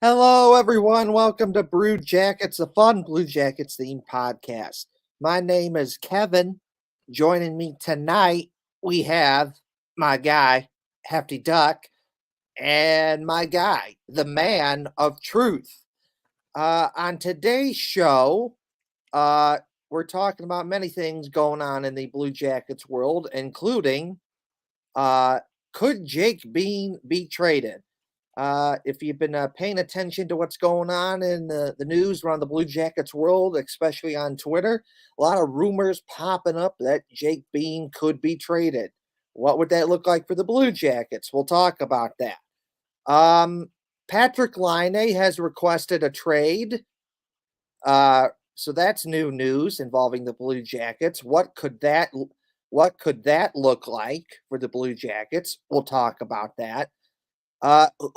Hello, everyone. Welcome to Blue Jackets, a fun Blue Jackets themed podcast. My name is Kevin. Joining me tonight, we have my guy, Hefty Duck, and my guy, the man of truth. On today's show, we're talking about many things going on in the Blue Jackets world, including could Jake Bean be traded? If you've been paying attention to what's going on in the news around the Blue Jackets world, especially on Twitter, a lot of rumors popping up that Jake Bean could be traded. What would that look like for the Blue Jackets? We'll talk about that. Patrick Laine has requested a trade. So that's new news involving the Blue Jackets. What could that look like for the Blue Jackets? We'll talk about that.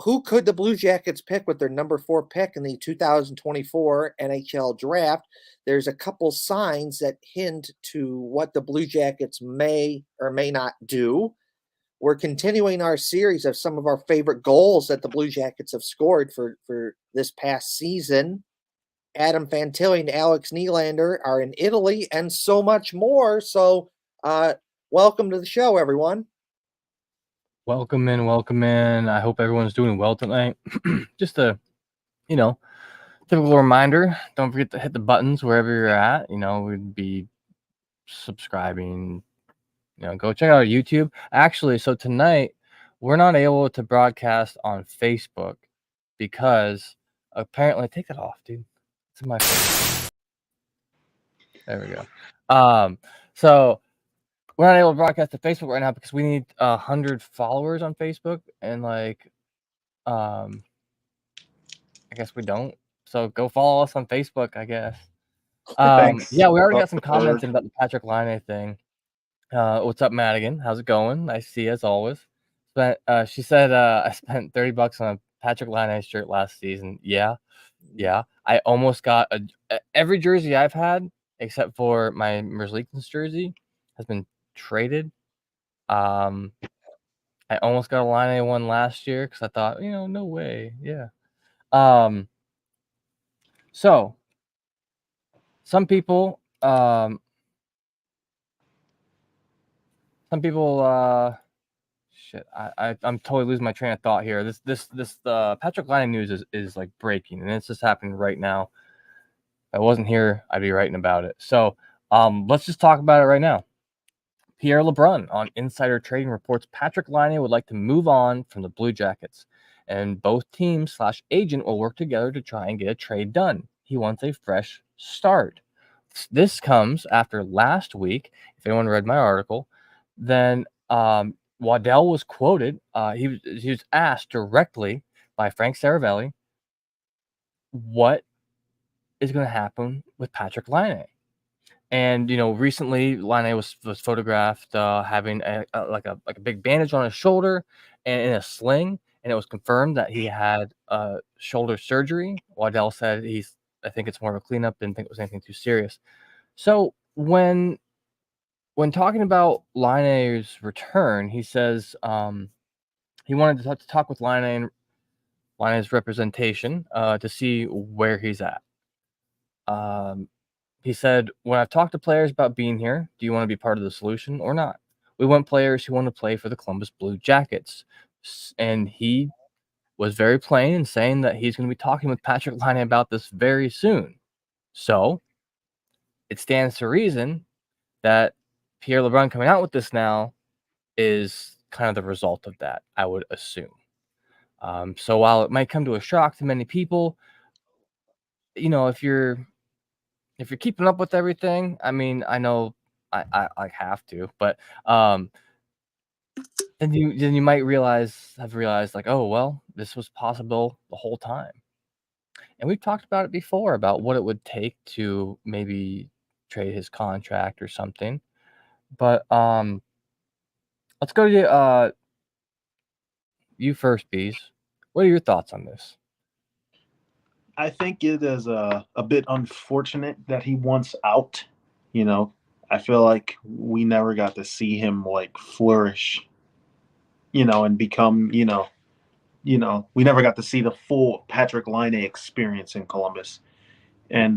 Who could the Blue Jackets pick with their number 4 pick in the 2024 NHL Draft? There's a couple signs that hint to what the Blue Jackets may or may not do. We're continuing our series of some of our favorite goals that the Blue Jackets have scored for this past season. Adam Fantilli and Alex Nylander are in Italy and so much more. So, welcome to the show, everyone. Welcome in. I hope everyone's doing well tonight. Just a, typical reminder, don't forget to hit the buttons wherever you're at. We'd be subscribing. Go check out our YouTube. Actually, so tonight, we're not able to broadcast on Facebook because apparently, take that off, dude. It's in my face. There we go. So we're not able to broadcast to Facebook right now because we need 100 followers on Facebook, and I guess we don't. So go follow us on Facebook, I guess. Yeah, we already got some comments in about the Patrick Laine thing. What's up, Madigan? How's it going? Nice to see you as always. She said I spent $30 on a Patrick Laine shirt last season. Yeah. I almost got every jersey I've had except for my Merzlikins jersey has been traded. I almost got a Laine one last year because I thought, no way. Yeah. So some people I'm totally losing my train of thought here. This Patrick Laine news is like breaking, and it's just happening right now. If I wasn't here, I'd be writing about it. So let's just talk about it right now. Pierre LeBrun on Insider Trading reports Patrick Laine would like to move on from the Blue Jackets, and both teams/agent will work together to try and get a trade done. He wants a fresh start. This comes after last week. If anyone read my article, then Waddell was quoted. He was asked directly by Frank Saravelli what is going to happen with Patrick Laine. And recently Laine was photographed having a big bandage on his shoulder and in a sling, and it was confirmed that he had shoulder surgery. Waddell said I think it's more of a cleanup, didn't think it was anything too serious. So when talking about Laine's return, he says he wanted to talk with Laine's representation to see where he's at. He said, when I've talked to players about being here, do you want to be part of the solution or not? We want players who want to play for the Columbus Blue Jackets. And he was very plain in saying that he's going to be talking with Patrick Laine about this very soon. So it stands to reason that Pierre LeBrun coming out with this now is kind of the result of that, I would assume. So while it might come to a shock to many people, if you're keeping up with everything, I mean, I know I have to, but then you might have realized like, oh well, this was possible the whole time. And we've talked about it before about what it would take to maybe trade his contract or something. But let's go to you first, Bees. What are your thoughts on this? I think it is a bit unfortunate that he wants out. I feel like we never got to see him flourish, and become, we never got to see the full Patrick Laine experience in Columbus. And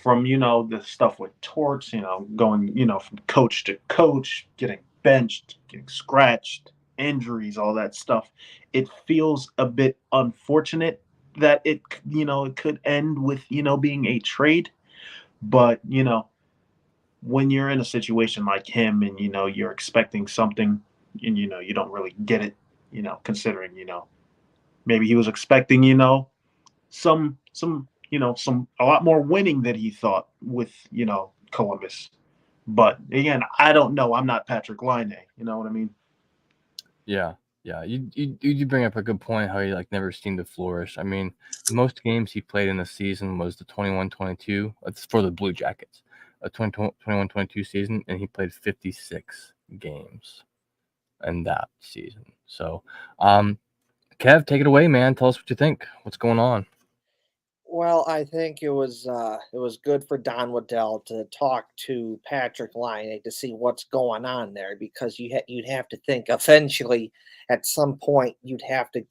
from the stuff with Torts, going from coach to coach, getting benched, getting scratched, injuries, all that stuff. It feels a bit unfortunate that it could end with being a trade, but when you're in a situation like him and you're expecting something and you don't really get it, considering maybe he was expecting some a lot more winning than he thought with Columbus. But again, I don't know. I'm not Patrick Laine. You know what I mean? Yeah. You bring up a good point how he never seemed to flourish. I mean, most games he played in the season was the 21-22. It's for the Blue Jackets, a 21-22 season, and he played 56 games in that season. So, Kev, take it away, man. Tell us what you think. What's going on? Well, I think it was good for Don Waddell to talk to Patrick Laine to see what's going on there, because you'd have to think eventually at some point you'd have to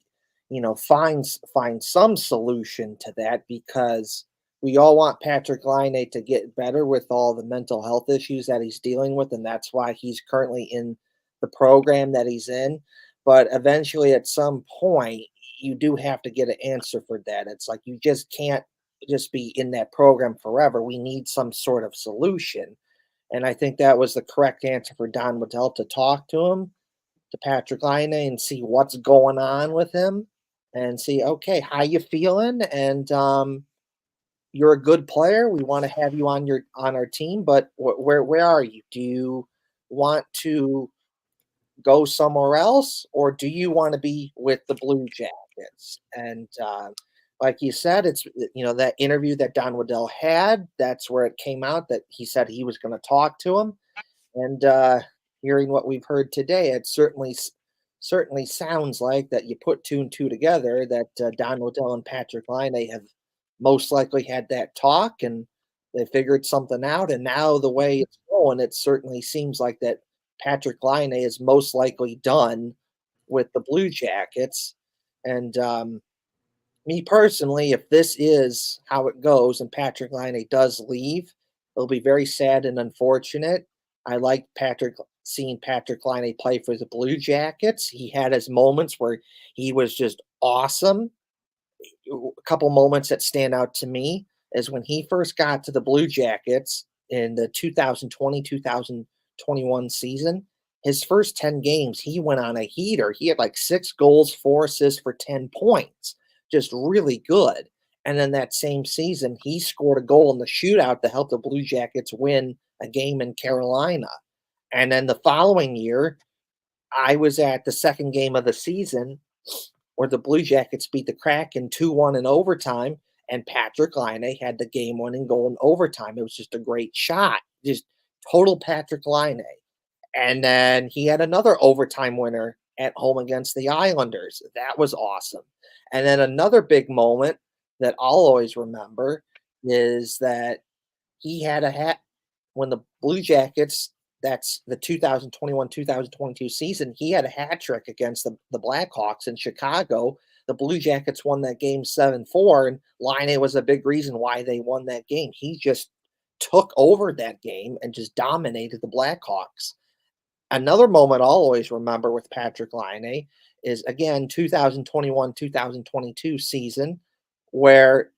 find some solution to that, because we all want Patrick Laine to get better with all the mental health issues that he's dealing with, and that's why he's currently in the program that he's in. But eventually, at some point, you do have to get an answer for that. It's like you just can't just be in that program forever. We need some sort of solution. And I think that was the correct answer for Don Waddell, to talk to him, to Patrick Laine, and see what's going on with him and see, okay, how you feeling? And you're a good player. We want to have you on our team, but where are you? Do you want to go somewhere else, or do you want to be with the Blue Jackets? And like you said, it's that interview that Don Waddell had. That's where it came out that he said he was going to talk to him. And hearing what we've heard today, it certainly sounds like that you put two and two together, that Don Waddell and Patrick Laine have most likely had that talk, and they figured something out. And now the way it's going, it certainly seems like that Patrick Laine is most likely done with the Blue Jackets. And me personally, if this is how it goes and Patrick Laine does leave, it'll be very sad and unfortunate. I like seeing Patrick Laine play for the Blue Jackets. He had his moments where he was just awesome. A couple moments that stand out to me is when he first got to the Blue Jackets in the 2020-2021 season. His first 10 games, he went on a heater. He had 6 goals, 4 assists for 10 points. Just really good. And then that same season, he scored a goal in the shootout to help the Blue Jackets win a game in Carolina. And then the following year, I was at the second game of the season where the Blue Jackets beat the Kraken 2-1 in overtime, and Patrick Laine had the game-winning goal in overtime. It was just a great shot, just total Patrick Laine. And then he had another overtime winner at home against the Islanders. That was awesome. And then another big moment that I'll always remember is that he had a hat when the Blue Jackets, that's the 2021-2022 season, he had a hat trick against the Blackhawks in Chicago. The Blue Jackets won that game 7-4, and Laine was a big reason why they won that game. He just took over that game and just dominated the Blackhawks. Another moment I'll always remember with Patrick Laine is, again, 2021-2022 season, where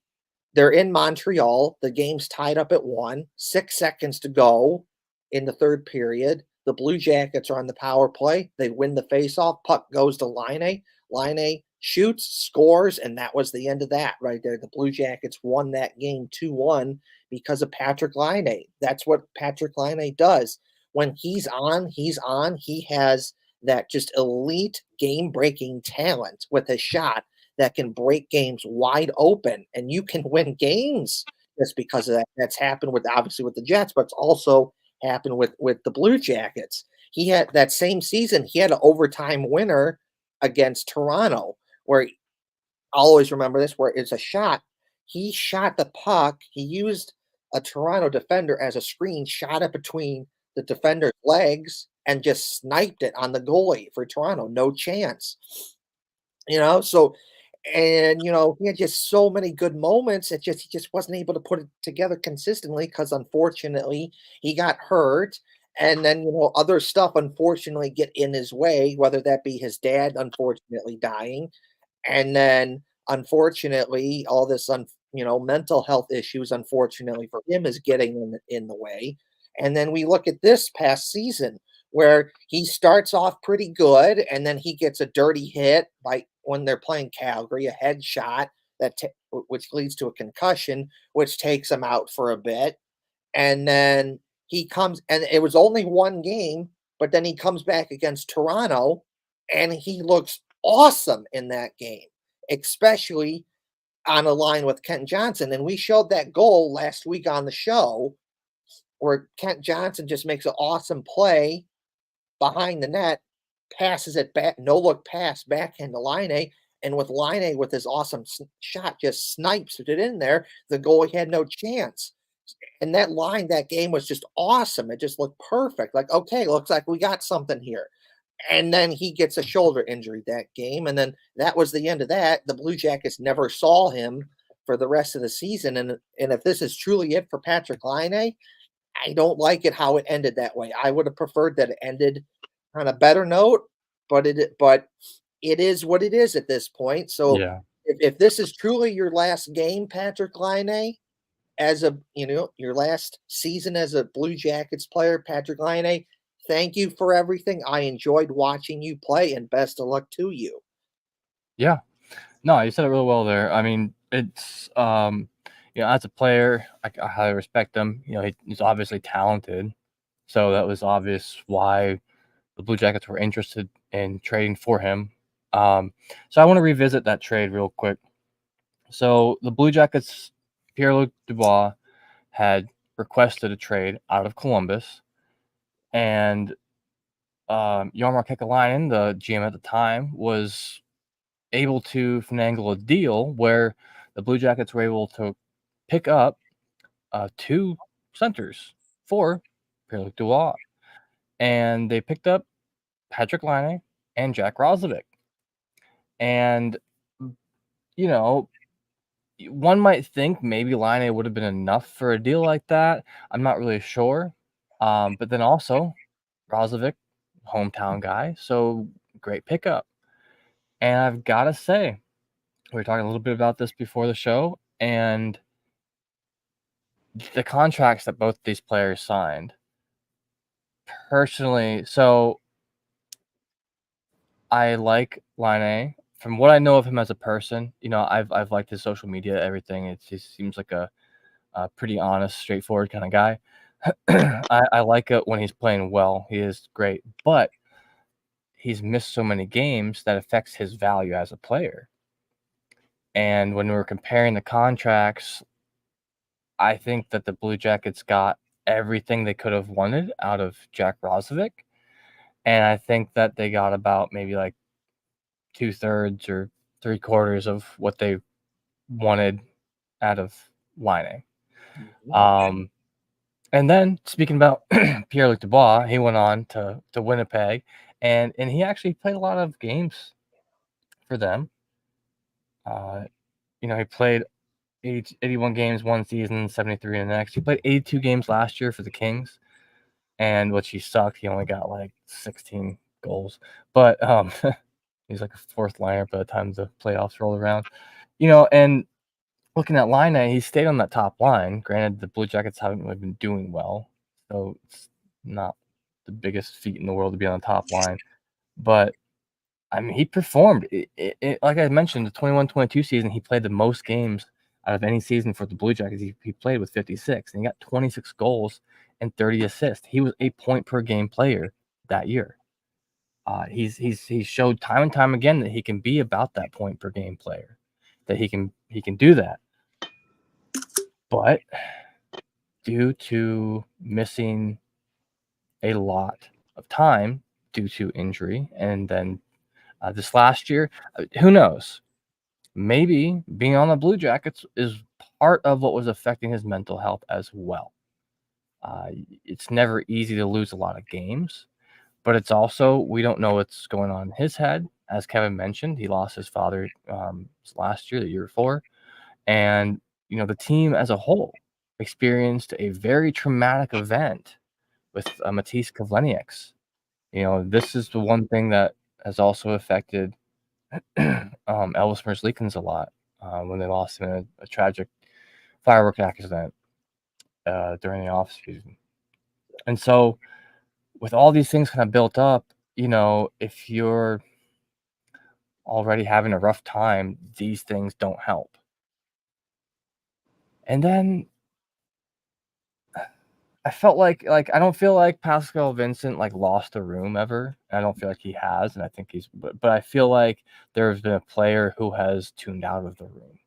they're in Montreal. The game's tied up at 1, 6 seconds to go in the third period. The Blue Jackets are on the power play. They win the faceoff. Puck goes to Laine. Laine shoots, scores, and that was the end of that right there. The Blue Jackets won that game 2-1 because of Patrick Laine. That's what Patrick Laine does. When he's on, he's on. He has that just elite game-breaking talent with his shot that can break games wide open, and you can win games just because of that. That's happened obviously with the Jets, but it's also happened with the Blue Jackets. He had that same season, he had an overtime winner against Toronto, where I'll always remember this, where it's a shot. He shot the puck. He used a Toronto defender as a screen, shot it between the defender's legs, and just sniped it on the goalie for Toronto. No chance. So, and he had just so many good moments. He just wasn't able to put it together consistently because unfortunately he got hurt. And then, other stuff unfortunately get in his way, whether that be his dad unfortunately dying, and then unfortunately all this mental health issues unfortunately for him is getting in the way. And then we look at this past season where he starts off pretty good and then he gets a dirty hit by when they're playing Calgary, a headshot which leads to a concussion, which takes him out for a bit. And then he comes, and it was only one game, but then he comes back against Toronto and he looks awesome in that game, especially on a line with Kent Johnson. And we showed that goal last week on the show where Kent Johnson just makes an awesome play behind the net, passes it back, no look pass backhand to Line, and with Line with his awesome shot just snipes it in there. The goalie had no chance. And that game was just awesome. It just looked perfect. Like, okay, looks like we got something here. And then he gets a shoulder injury that game. And then that was the end of that. The Blue Jackets never saw him for the rest of the season. And if this is truly it for Patrik Laine, I don't like it how it ended that way. I would have preferred that it ended on a better note, but it is what it is at this point. So Yeah. if this is truly your last game, Patrik Laine, as your last season as a Blue Jackets player, Patrik Laine, thank you for everything. I enjoyed watching you play, and best of luck to you. Yeah. No, you said it really well there. I mean, it's as a player, I highly respect him. He's obviously talented, so that was obvious why the Blue Jackets were interested in trading for him. So I want to revisit that trade real quick. So the Blue Jackets, Pierre-Luc Dubois, had requested a trade out of Columbus, and Jarmo Kekalainen, the GM at the time, was able to finagle a deal where the Blue Jackets were able to pick up 2 centers for Pierre-Luc Dubois, and they picked up Patrik Laine and Jack Roslovic. And one might think maybe Laine would have been enough for a deal like that. I'm not really sure. But then also Roslovic, hometown guy, so great pickup. And I've got to say, we were talking a little bit about this before the show, and the contracts that both these players signed, personally, so I like Laine. From what I know of him as a person, I've liked his social media, everything. He seems like a pretty honest, straightforward kind of guy. I like it when he's playing well. He is great, but he's missed so many games that affects his value as a player. And when we were comparing the contracts, I think that the Blue Jackets got everything they could have wanted out of Jack Roslovic. And I think that they got about maybe like 2/3 or 3/4 of what they wanted out of Laine. And then speaking about Pierre-Luc Dubois, he went on to Winnipeg, and he actually played a lot of games for them. He played 81 games one season, 73 in the next. He played 82 games last year for the Kings, and which he sucked. He only got like 16 goals, but he's like a fourth liner by the time the playoffs roll around. And looking at Laine, he stayed on that top line. Granted, the Blue Jackets haven't really been doing well, so it's not the biggest feat in the world to be on the top line. But, I mean, he performed. Like I mentioned, the 21-22 season, he played the most games out of any season for the Blue Jackets. He played with 56, and he got 26 goals and 30 assists. He was a point-per-game player that year. He's showed time and time again that he can be about that point-per-game player, that he can do that. But due to missing a lot of time due to injury, and then this last year, who knows? Maybe being on the Blue Jackets is part of what was affecting his mental health as well. It's never easy to lose a lot of games, but it's also, we don't know what's going on in his head. as Kevin mentioned, he lost his father last year, the year before. And, the team as a whole experienced a very traumatic event with Matisse Kavlenieks. This is the one thing that has also affected Elvis Merzlikins a lot when they lost him in a tragic firework accident during the offseason. And so with all these things kind of built up, if you're already having a rough time, these things don't help. And then I felt like I don't feel like Pascal Vincent lost a room ever. I don't feel like he has, and I think but I feel like there's been a player who has tuned out of the room,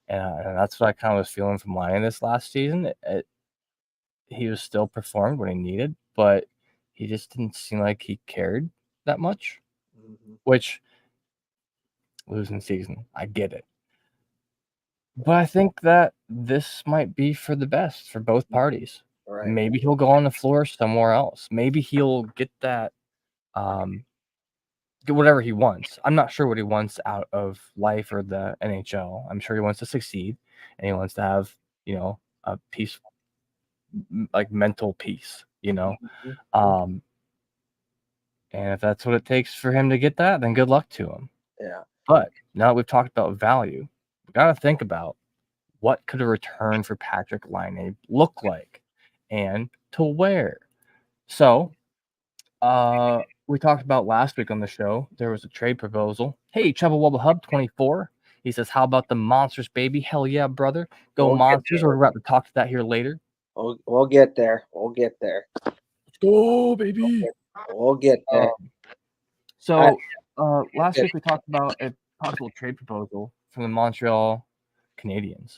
and that's what I kind of was feeling from Laine this last season. He was still performed when he needed, but he just didn't seem like he cared that much. Which losing season, I get it. But I think that this might be for the best for both parties. Right. Maybe he'll go on the floor somewhere else. Maybe he'll get that, get whatever he wants. I'm not sure what he wants out of life or the NHL. I'm sure he wants to succeed, and he wants to have, a peace, mental peace, And if that's what it takes for him to get that, then good luck to him. Yeah. But now that we've talked about value, we got to think about what could a return for Patrik Laine look like and to where. So, we talked about last week on the show, there was a trade proposal. Hey, Chubba Wubba Hub 24. He says, how about the Monsters, baby? Hell yeah, brother. Go Monsters. We're about to talk to that here later. We'll get there. We'll get there. Let's go, baby. We'll get there. Last week we talked about a possible trade proposal from the Montreal Canadiens.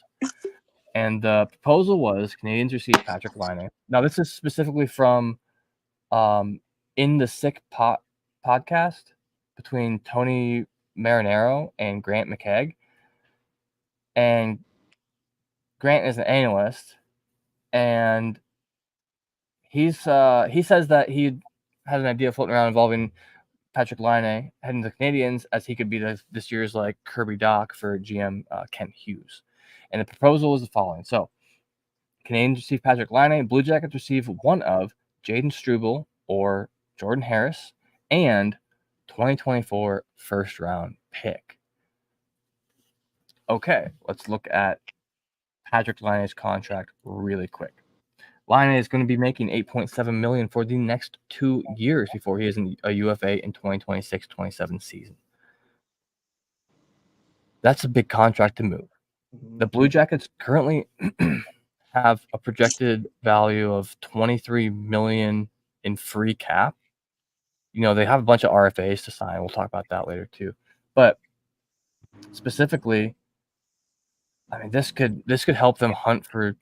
And the proposal was Canadians receive Patrik Laine. Now, this is specifically from In the Sick podcast between Tony Marinaro and Grant McKegg. And Grant is an analyst, and he says that he had an idea floating around involving Patrik Laine heading to the Canadiens, as he could be this year's Kirby Dach for GM Kent Hughes. And the proposal is the following. So, Canadians receive Patrik Laine. Blue Jackets receive one of Jaden Struble or Jordan Harris and 2024 first-round pick. Okay, let's look at Patrik Laine's contract really quick. Laine is going to be making $8.7 million for the next 2 years before he is a UFA in 2026-27 season. That's a big contract to move. The Blue Jackets currently have a projected value of $23 million in free cap. They have a bunch of RFAs to sign. We'll talk about that later too. But specifically, I mean, this could help them hunt for,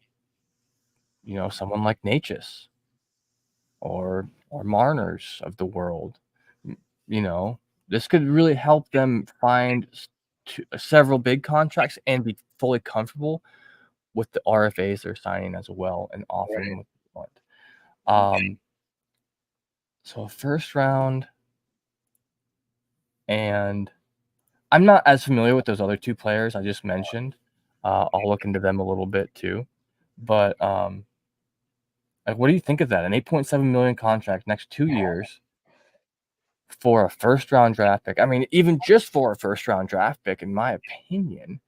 someone like Natchez or Marners of the world. This could really help them find several big contracts and be fully comfortable with the RFAs they're signing as well and offering what they want. So a first round, and I'm not as familiar with those other two players I just mentioned. I'll look into them a little bit too. But what do you think of that? An $8.7 million contract next 2 years for a first round draft pick. I mean, even just for a first round draft pick, in my opinion,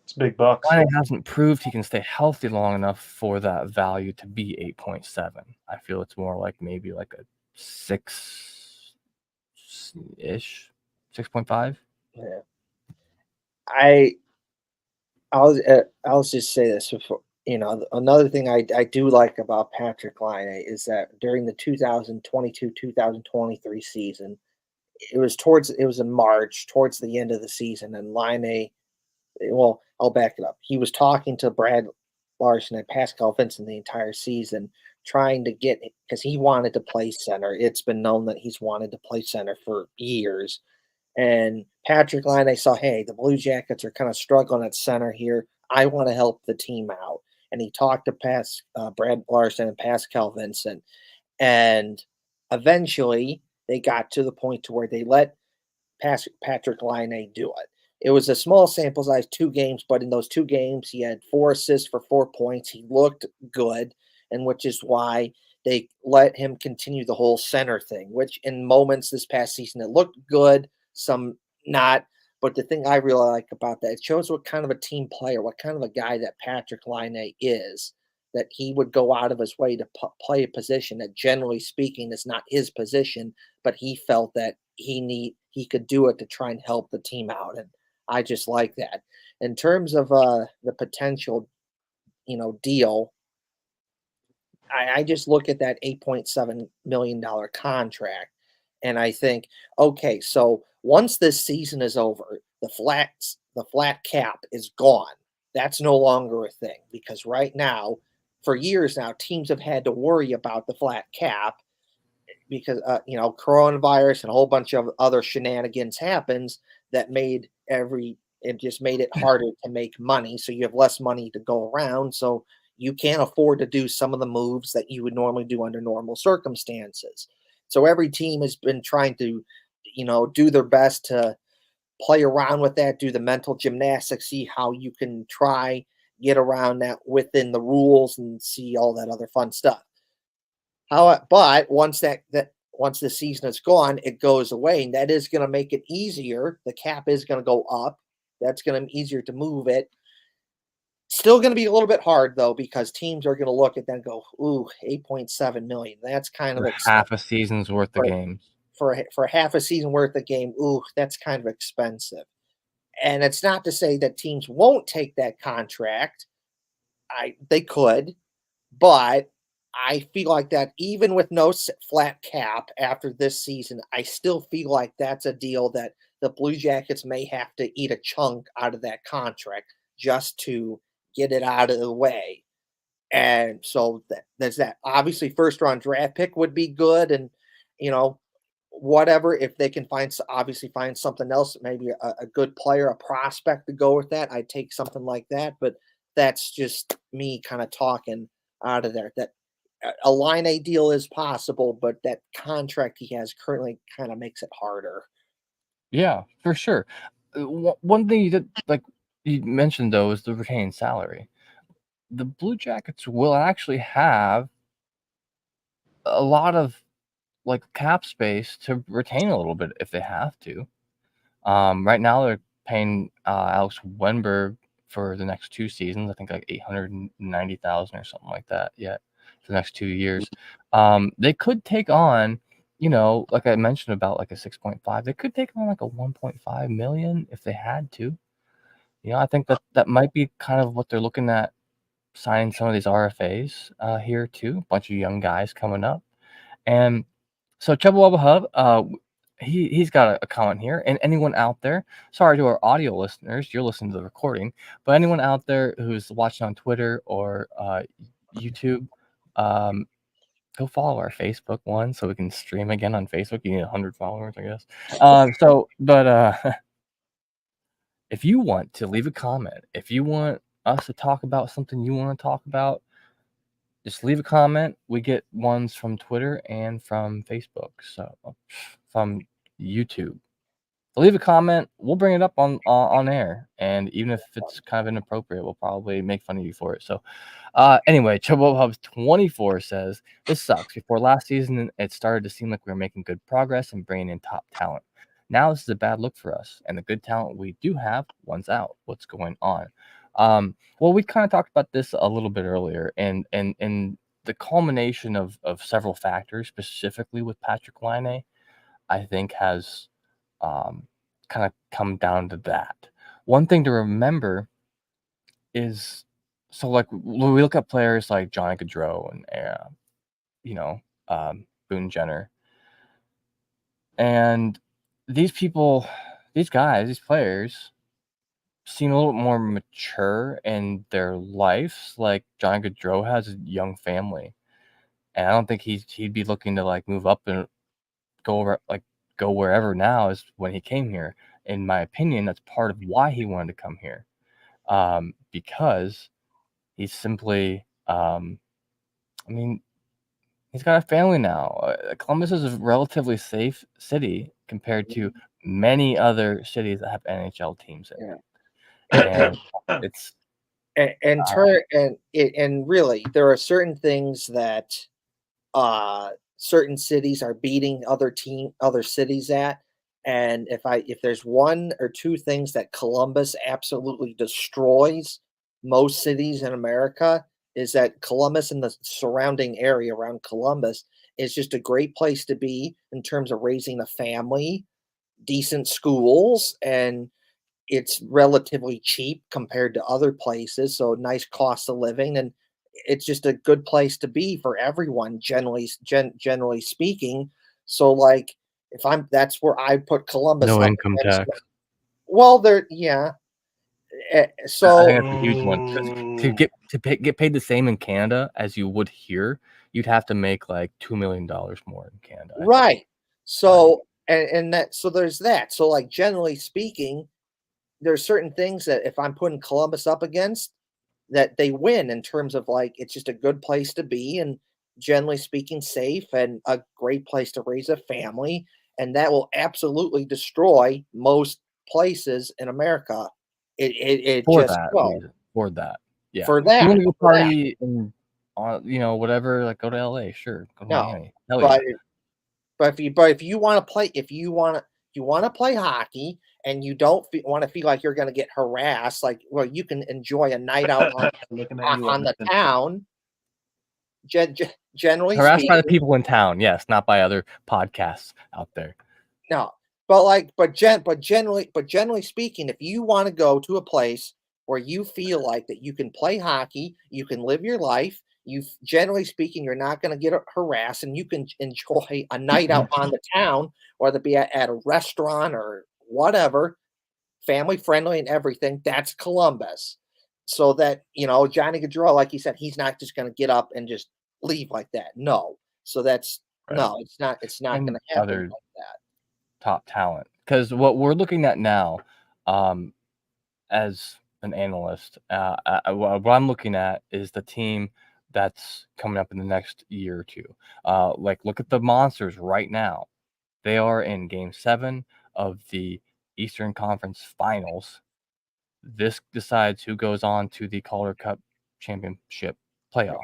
it's big bucks. Laine hasn't proved he can stay healthy long enough for that value to be 8.7. I feel it's more like maybe like a 6-ish, 6.5. Yeah. I'll just say this before. Another thing I do like about Patrik Laine is that during the 2022-2023 season, it was in March, towards the end of the season, and Laine, well, I'll back it up. He was talking to Brad Larson and Pascal Vincent the entire season, trying to get, because he wanted to play center. It's been known that he's wanted to play center for years. And Patrik Laine saw, hey, the Blue Jackets are kind of struggling at center here. I want to help the team out. And he talked to Brad Larson and Pascal Vincent. And eventually they got to the point to where they let Patrick Laine do it. It was a small sample size, 2 games, but in those 2 games, he had 4 assists for 4 points. He looked good, and which is why they let him continue the whole center thing, which in moments this past season, it looked good, some not. But the thing I really like about that, it shows what kind of a team player, what kind of a guy that Patrick Laine is, that he would go out of his way to play a position that, generally speaking, is not his position, but he felt that he could do it to try and help the team out, and I just like that. In terms of the potential, deal, I just look at that $8.7 million contract, and I think, okay, so once this season is over, the flat cap is gone. That's no longer a thing because right now, for years now, teams have had to worry about the flat cap because coronavirus and a whole bunch of other shenanigans happens that it just made it harder to make money. So you have less money to go around. So you can't afford to do some of the moves that you would normally do under normal circumstances. So every team has been trying to, do their best to play around with that, do the mental gymnastics, see how you can try get around that within the rules and see all that other fun stuff. But once once the season is gone, it goes away, and that is going to make it easier. The cap is going to go up. That's going to be easier to move it. Still going to be a little bit hard though, because teams are going to look at that and go, "Ooh, 8.7 million. That's kind of half a season's worth of games for half a season worth of game. Ooh, that's kind of expensive." And it's not to say that teams won't take that contract. They could, but I feel like that even with no flat cap after this season, I still feel like that's a deal that the Blue Jackets may have to eat a chunk out of that contract just to get it out of the way. And so there's that. Obviously, first round draft pick would be good, and whatever if they can find something else, maybe a good player, a prospect to go with that. I'd take something like that, but that's just me kind of talking out of there. That a Laine deal is possible, but that contract he has currently kind of makes it harder. Yeah, for sure. One thing you mentioned though is the retained salary. The Blue Jackets will actually have a lot of cap space to retain a little bit if they have to. Right now they're paying Alex Wenberg for the next 2 seasons. I think like $890,000 or something like that. Yeah, for the next 2 years. They could take on, like I mentioned about like a 6.5. They could take on like a 1.5 million if they had to. I think that might be kind of what they're looking at, signing some of these RFAs here too. A bunch of young guys coming up, and so Chubba Wubba Hub, he's got a comment here. And anyone out there, sorry to our audio listeners, you're listening to the recording, but anyone out there who's watching on Twitter or YouTube, go follow our Facebook one so we can stream again on Facebook. You need 100 followers, I guess. If you want to leave a comment, if you want us to talk about something you want to talk about, just leave a comment. We get ones from Twitter and from Facebook, so from YouTube. So leave a comment. We'll bring it up on air, and even if it's kind of inappropriate, we'll probably make fun of you for it. So, anyway, Chubbo Hubs 24 says this sucks. Before last season, it started to seem like we were making good progress and bringing in top talent. Now this is a bad look for us, and the good talent we do have, one's out. What's going on? Well, we kind of talked about this a little bit earlier, and the culmination of several factors, specifically with Patrick Laine, I think has kind of come down to that. One thing to remember is, so like when we look at players like Johnny Gaudreau and Boone Jenner, and these people, these guys, these players seem a little bit more mature in their lives. Like Johnny Gaudreau has a young family, and I don't think he'd be looking to like move up and go wherever now as when he came here. In my opinion, that's part of why he wanted to come here, because he's simply, I mean, He's got a family now. Columbus is a relatively safe city compared to many other cities that have NHL teams in it. And it's and really there are certain things that certain cities are beating other cities at. And if there's one or two things that Columbus absolutely destroys most cities in America, is that Columbus and the surrounding area around Columbus is just a great place to be in terms of raising a family, decent schools, and it's relatively cheap compared to other places, so nice cost of living, and it's just a good place to be for everyone, generally speaking. So, like, if I'm that's where I put Columbus no up income against. tax. Well, there, yeah. I So think that's a huge one. 'Cause get paid the same in Canada as you would here, you'd have to make like $2 million more in Canada, I think. right. So so there's that. So, like, generally speaking, there's certain things that if I'm putting Columbus up against, that they win in terms of, like, it's just a good place to be, and generally speaking safe, and a great place to raise a family, and that will absolutely destroy most places in America. It For just that will. reason. For that. Yeah. For You that, wanna go for that. party in whatever, like, go to LA, sure. Go to No, Miami. Hell yeah. but if you want to play, you want to play hockey, and you don't want to feel like you're going to get harassed, like, well, you can enjoy a night out Looking at you on the Edmonton. town. Generally Harassed by the speaking, people in town, yes, not by other podcasts out there. no, but generally speaking, if you want to go to a place where you feel like that you can play hockey, you can live your life, you generally speaking, you're not going to get harassed, and you can enjoy a night out on the town, whether it be at a restaurant or whatever, family friendly and everything. That's Columbus. So that, Johnny Gaudreau, like he said, he's not just going to get up and just leave like that. No. So that's Right. no, it's not going And to happen other like that. top talent. Because what we're looking at now, as an analyst, what I'm looking at is the team that's coming up in the next year or two. Like, look at the Monsters right now. They are in Game 7 of the Eastern Conference Finals. This decides who goes on to the Calder Cup Championship playoff.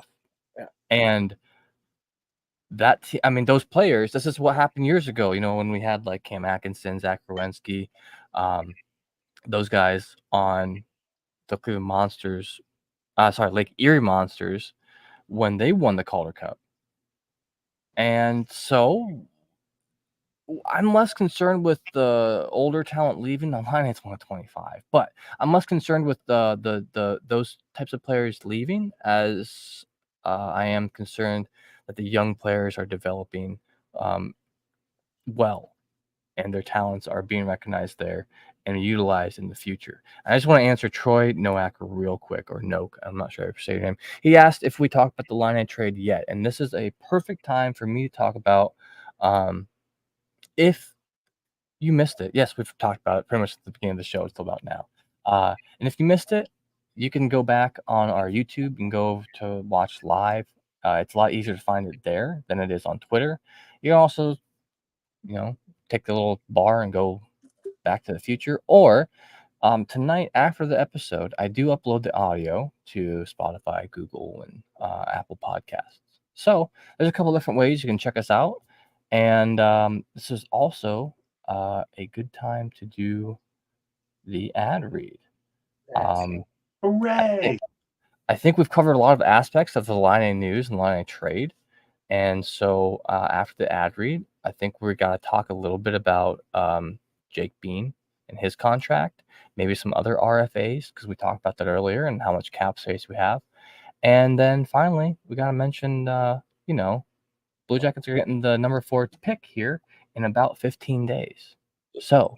Yeah. And I mean, those players, this is what happened years ago, when we had like Cam Atkinson, Zach Werenski, those guys on the Cleveland Monsters, Lake Erie Monsters, when they won the Calder Cup. And so I'm less concerned with the older talent leaving. The line it's 125, but I'm less concerned with the those types of players leaving as I am concerned that the young players are developing well, and their talents are being recognized there and utilized in the future. I just want to answer Troy Nowak real quick, or Noak. I'm not sure how to say your name. He asked if we talked about the line trade yet, and this is a perfect time for me to talk about. If you missed it, yes, we've talked about it pretty much at the beginning of the show until about now. And if you missed it, you can go back on our YouTube and go to watch live. It's a lot easier to find it there than it is on Twitter. You can also, take the little bar and go back to the future. Or tonight after the episode, I do upload the audio to Spotify, Google, and Apple Podcasts. So there's a couple different ways you can check us out. And this is also a good time to do the ad read. Hooray! I think we've covered a lot of aspects of the Line A news and Line A trade. And so after the ad read, I think we got to talk a little bit about Jake Bean and his contract, maybe some other RFAs, because we talked about that earlier, and how much cap space we have. And then finally, we got to mention, Blue Jackets are getting the number 4 pick here in about 15 days. So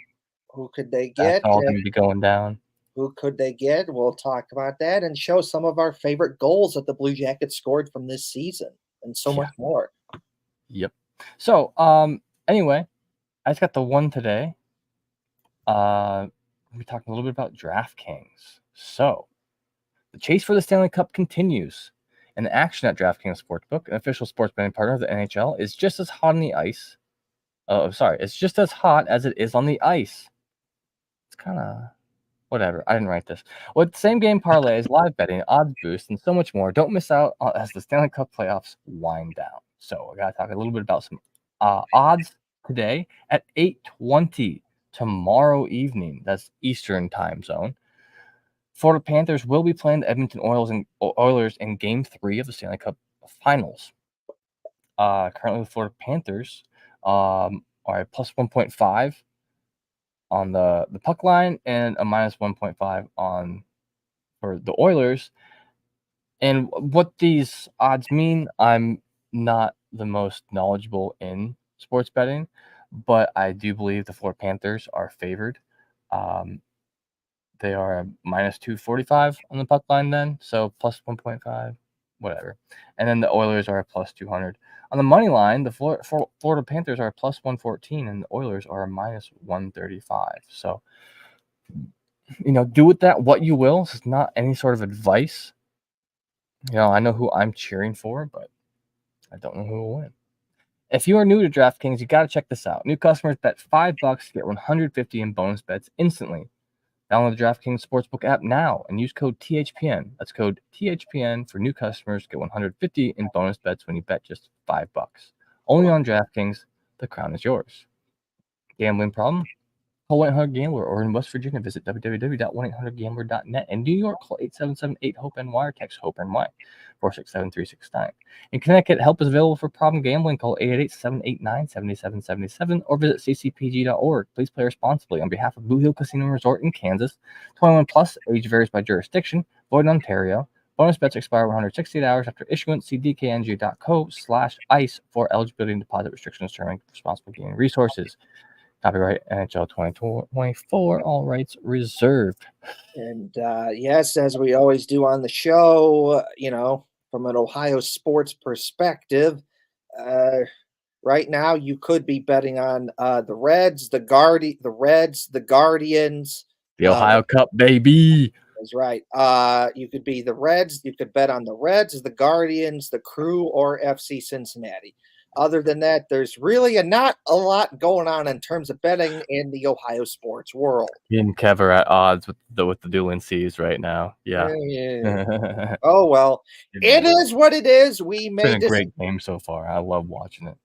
Who could they that's get? all going to be going down. Who could they get? We'll talk about that and show some of our favorite goals that the Blue Jackets scored from this season, and so much more. Yep. So, anyway, I just got the one today. We're talking a little bit about DraftKings. So, the chase for the Stanley Cup continues. And the action at DraftKings Sportsbook, an official sports betting partner of the NHL, is just as hot on the ice. It's just as hot as it is on the ice. It's kind of whatever. I didn't write this. With same game parlays, live betting, odds boost, and so much more. Don't miss out as the Stanley Cup playoffs wind down. So I got to talk a little bit about some odds today at 8:20 tomorrow evening. That's Eastern time zone. Florida Panthers will be playing the Edmonton Oilers in Game 3 of the Stanley Cup Finals. Currently, the Florida Panthers are at plus 1.5 on the puck line and a minus 1.5 for the Oilers. And what these odds mean, I'm not the most knowledgeable in sports betting, but I do believe the Florida Panthers are favored. They are minus 245 on the puck line then, so plus 1.5, whatever. And then the Oilers are plus 200. On the money line, the Florida Panthers are plus 114 and the Oilers are minus 135. So, do with that what you will. This is not any sort of advice. I know who I'm cheering for, but I don't know who will win. If you are new to DraftKings, you got to check this out. New customers bet $5 to get 150 in bonus bets instantly. Download the DraftKings Sportsbook app now and use code THPN. That's code THPN for new customers. Get 150 in bonus bets when you bet just $5. Only on DraftKings. The crown is yours. Gambling problem? Call 1-800-GAMBLER, or in West Virginia, visit www.1800gambler.net. In New York, call 877-8-HOPE-NY or text HOPE-NY 467-369. In Connecticut, help is available for problem gambling. Call 888-789-7777 or visit ccpg.org. Please play responsibly. On behalf of Blue Hill Casino Resort in Kansas, 21 plus, age varies by jurisdiction, void in Ontario. Bonus bets expire 168 hours after issuance. See dkng.co/ice for eligibility and deposit restrictions, term and responsible gaming resources. Copyright NHL 2024, all rights reserved. And yes, as we always do on the show, from an Ohio sports perspective, right now you could be betting on the Reds, the Guardians. The Ohio Cup, baby. That's right. You could be the Reds. You could bet on the Reds, the Guardians, the Crew, or FC Cincinnati. Other than that, there's really not a lot going on in terms of betting in the Ohio sports world. Me and Kev are at odds with the dueling C's right now. Yeah. Oh, well, it is what it is. It's been a great game so far. I love watching it.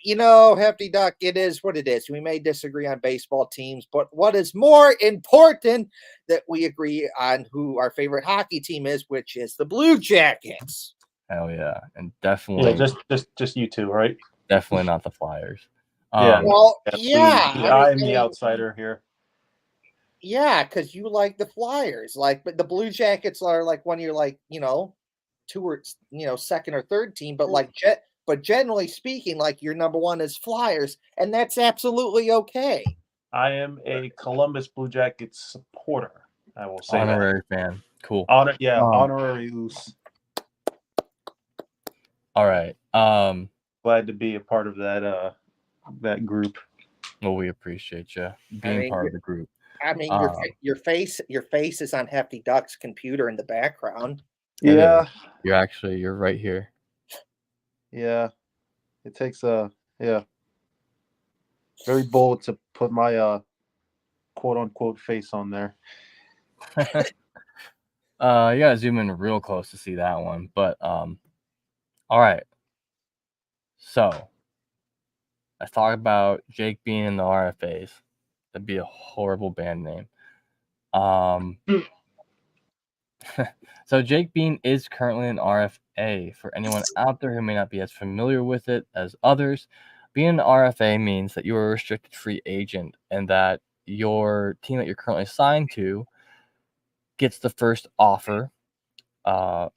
Hefty Duck, it is what it is. We may disagree on baseball teams, but what is more important that we agree on who our favorite hockey team is, which is the Blue Jackets. Hell yeah. And definitely just you two, right? Definitely not the Flyers. I'm the outsider here. Yeah, because you like the Flyers. But the Blue Jackets are when you're two or second or third team, but generally speaking, your number one is Flyers, and that's absolutely okay. I am a Columbus Blue Jackets supporter. I will say honorary fan. Cool. Honorary loose. All right. Glad to be a part of that group. Well, we appreciate you being part of the group. I mean, your face is on Hefty Duck's computer in the background. Yeah, you're right here. Yeah, it takes very bold to put my quote unquote face on there. You gotta zoom in real close to see that one, but all right. So let's talk about Jake being in the RFAs. That'd be a horrible band name. So Jake Bean is currently an RFA. For anyone out there who may not be as familiar with it as others, being an RFA means that you are a restricted free agent and that your team that you're currently signed to gets the first offer on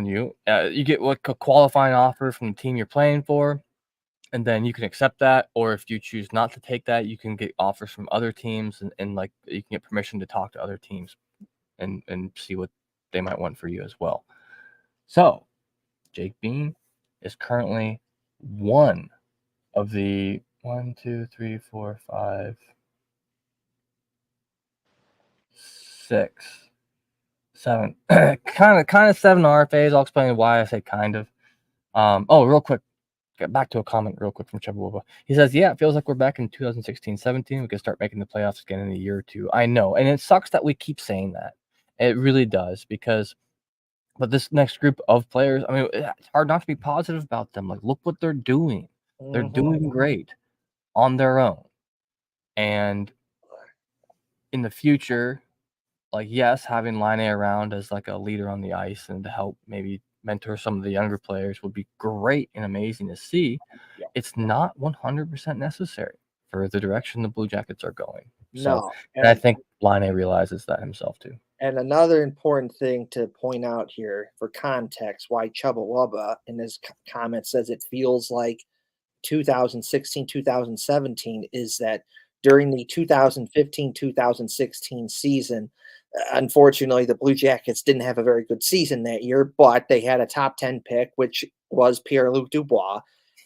you. You get a qualifying offer from the team you're playing for, and then you can accept that, or if you choose not to take that, you can get offers from other teams, and you can get permission to talk to other teams and see what they might want for you as well. So Jake Bean is currently one of the 1, 2, 3, 4, 5, 6 7. kind of 7 RFAs. I'll explain why I say kind of. Real quick. Get back to a comment real quick from Chebawaba. He says, yeah, it feels like we're back in 2016-17. We can start making the playoffs again in a year or two. I know. And it sucks that we keep saying that. It really does but this next group of players, I mean, it's hard not to be positive about them. Like, look what they're doing. They're doing great on their own. And in the future, like, yes, having Line around as like a leader on the ice and to help maybe mentor some of the younger players would be great and amazing to see. It's not 100% necessary for the direction the Blue Jackets are going. So, and I think Line realizes that himself too. And another important thing to point out here for context, why Chubba in his comment says it feels like 2016, 2017 is that during the 2015-2016 season, unfortunately, the Blue Jackets didn't have a very good season that year, but they had a top 10 pick, which was Pierre-Luc Dubois.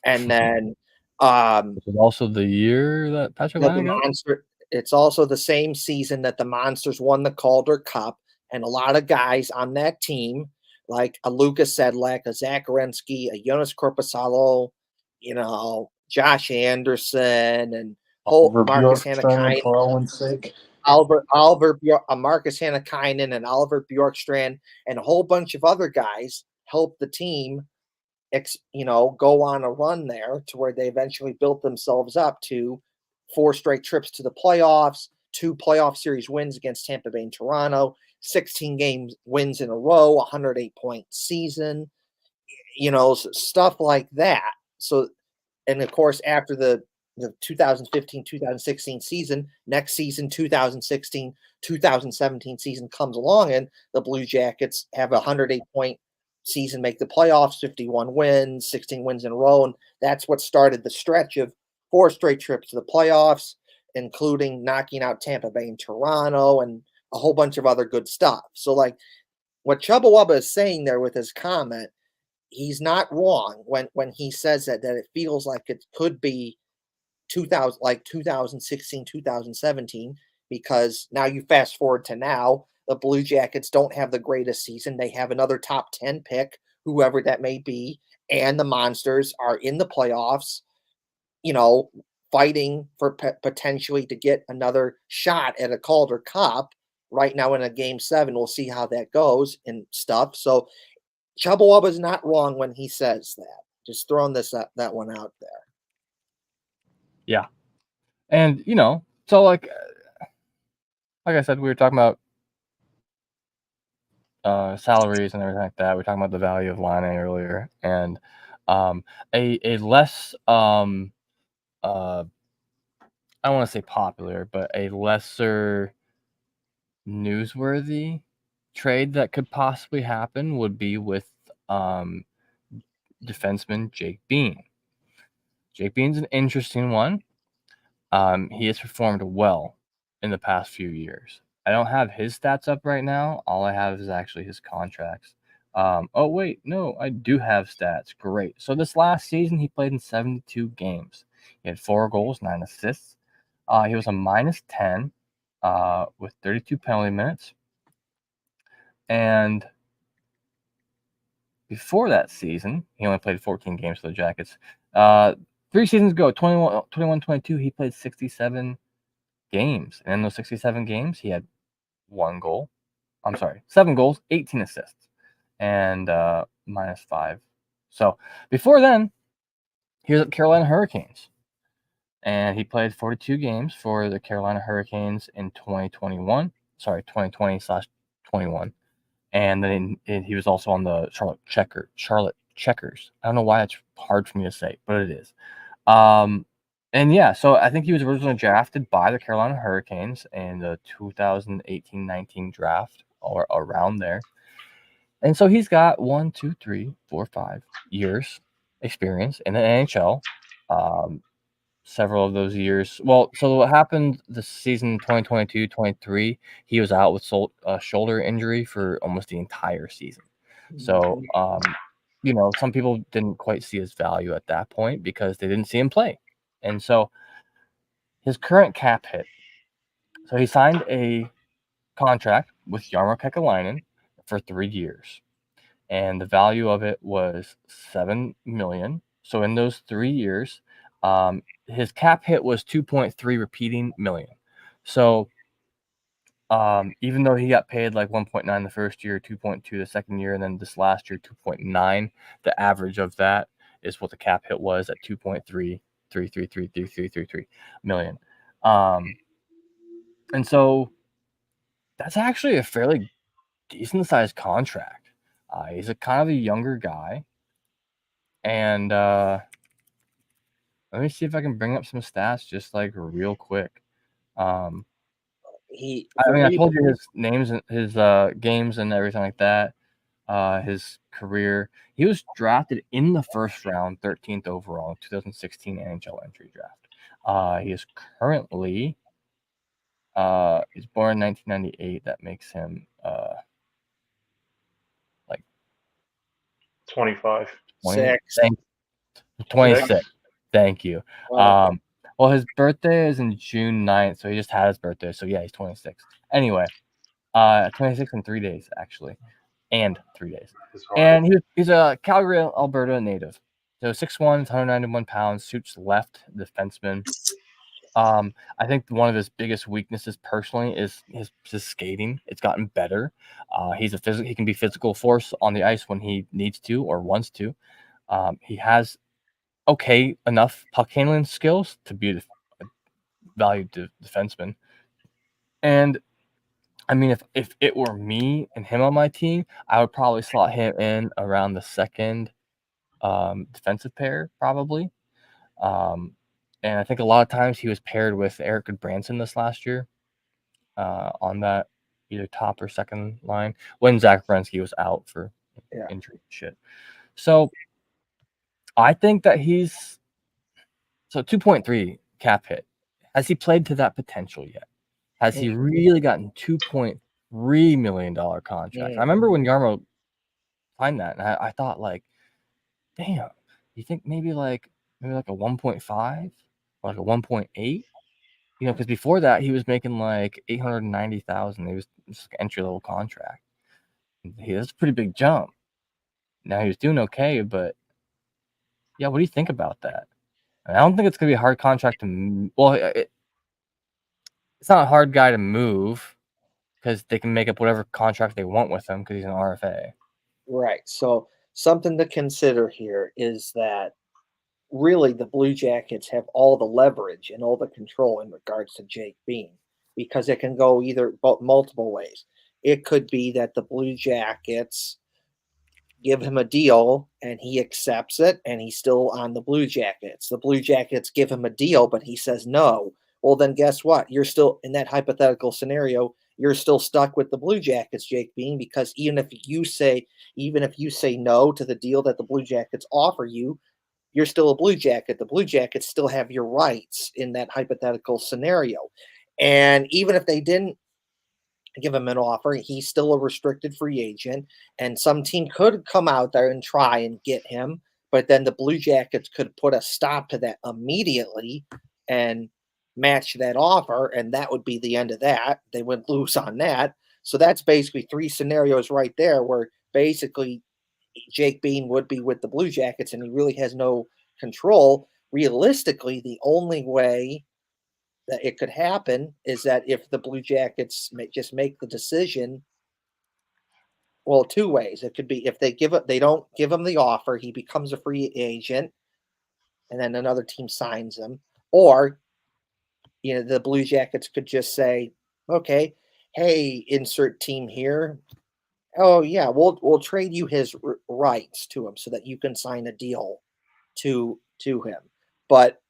And then which is also the year that Patrick Laine got? It's also the same season that the Monsters won the Calder Cup, and a lot of guys on that team, like a Lucas Sedlak, a Zach Werenski, a Jonas Korpisalo, Josh Anderson, and Marcus Hannakainen, for Owen's sake. Marcus Hannakainen and Oliver Bjorkstrand, and a whole bunch of other guys helped the team, go on a run there to where they eventually built themselves up to 4 straight trips to the playoffs, 2 playoff series wins against Tampa Bay and Toronto, 16 games wins in a row, 108-point season, stuff like that. So, and of course, after the 2015-2016 season, next season, 2016-2017 season comes along, and the Blue Jackets have a 108-point season, make the playoffs, 51 wins, 16 wins in a row, and that's what started the stretch of 4 straight trips to the playoffs, including knocking out Tampa Bay and Toronto and a whole bunch of other good stuff. So, like, what Chubba is saying there with his comment, he's not wrong when he says that it feels like it could be 2016, 2017, because now you fast forward to now, the Blue Jackets don't have the greatest season. They have another top 10 pick, whoever that may be, and the Monsters are in the playoffs, fighting for potentially to get another shot at a Calder Cup right now in a Game 7. We'll see how that goes and stuff. So Chubba is not wrong when he says that. Just throwing that one out there. Yeah. And, so like I said, we were talking about salaries and everything like that. We were talking about the value of Laine earlier, and a less I don't want to say popular, but a lesser newsworthy trade that could possibly happen would be with defenseman Jake Bean. Jake Bean's an interesting one. He has performed well in the past few years. I don't have his stats up right now. All I have is actually his contracts. Wait, no, I do have stats. Great. So this last season, he played in 72 games. He had 4 goals, 9 assists. He was a -10 with 32 penalty minutes. And before that season, he only played 14 games for the Jackets. 3 seasons ago, 21-22, he played 67 games. And in those 67 games, he had 7 goals, 18 assists, and -5. So before then, he was at Carolina Hurricanes. And he played 42 games for the Carolina Hurricanes in 2020/21. And then he was also on the Charlotte Checkers. I don't know why it's hard for me to say, but it is. And yeah, so I think he was originally drafted by the Carolina Hurricanes in the 2018-19 draft, or around there. And so he's got 1, 2, 3, 4, 5 years experience in the NHL. Several of those years. Well, so what happened this season 2022-23, he was out with shoulder injury for almost the entire season. So, some people didn't quite see his value at that point because they didn't see him play. And so his current cap hit. So he signed a contract with Jarmo Kekalainen for 3 years, and the value of it was $7 million. So in those 3 years, his cap hit was 2.3 repeating million. So even though he got paid like 1.9 the first year, 2.2 the second year, and then this last year 2.9, the average of that is what the cap hit was at 2.3333333 million. And so that's actually a fairly decent sized contract. He's a kind of a younger guy, and let me see if I can bring up some stats just like real quick. I told you his names and his games and everything like that. His career. He was drafted in the first round, 13th overall, 2016 NHL Entry Draft. He is currently he's born in 1998. That makes him like 25. 26. Thank you. Wow. Well, his birthday is in June 9th, so he just had his birthday. So yeah, he's 26. Anyway, 26 in 3 days actually, and 3 days. And he's a Calgary, Alberta native. So 6'1", 191 pounds, shoots left defenseman. I think one of his biggest weaknesses personally is his skating. It's gotten better. He can be physical force on the ice when he needs to or wants to. He has okay enough puck handling skills to be a valued defenseman. And I mean, if it were me and him on my team, I would probably slot him in around the second defensive pair, probably. And I think a lot of times he was paired with Eric Goodbranson this last year on that either top or second line when Zach Werenski was out for injury and shit. So I think that he's 2.3 cap hit. Has he played to that potential yet? Has he really gotten $2.3 million contract? I remember when Yarmo signed that, and I thought like, damn, you think maybe like a 1.5 or like a 1.8? Because before that he was making like $890,000. It was just an entry level contract. That's a pretty big jump. Now he was doing okay, but yeah, what do you think about that? I don't think it's gonna be a hard contract to. Well, it's not a hard guy to move because they can make up whatever contract they want with him because he's an RFA. Right. So something to consider here is that really the Blue Jackets have all the leverage and all the control in regards to Jake Bean because it can go either multiple ways. It could be that the Blue Jackets give him a deal and he accepts it and he's still on the Blue Jackets. The Blue Jackets give him a deal, but he says no. Well, then guess what? You're still in that hypothetical scenario. You're still stuck with the Blue Jackets, Jake Bean, because even if you say no to the deal that the Blue Jackets offer you, you're still a Blue Jacket. The Blue Jackets still have your rights in that hypothetical scenario. And even if they didn't give him an offer, he's still a restricted free agent. And some team could come out there and try and get him, but then the Blue Jackets could put a stop to that immediately and match that offer. And that would be the end of that. They would lose on that. So that's basically 3 scenarios right there where basically Jake Bean would be with the Blue Jackets and he really has no control. Realistically, the only way that it could happen is that if the Blue Jackets just make the decision, well, 2 ways. It could be if they don't give him the offer, he becomes a free agent, and then another team signs him, or the Blue Jackets could just say, okay, hey, insert team here. Oh yeah, we'll trade you his rights to him so that you can sign a deal to him. But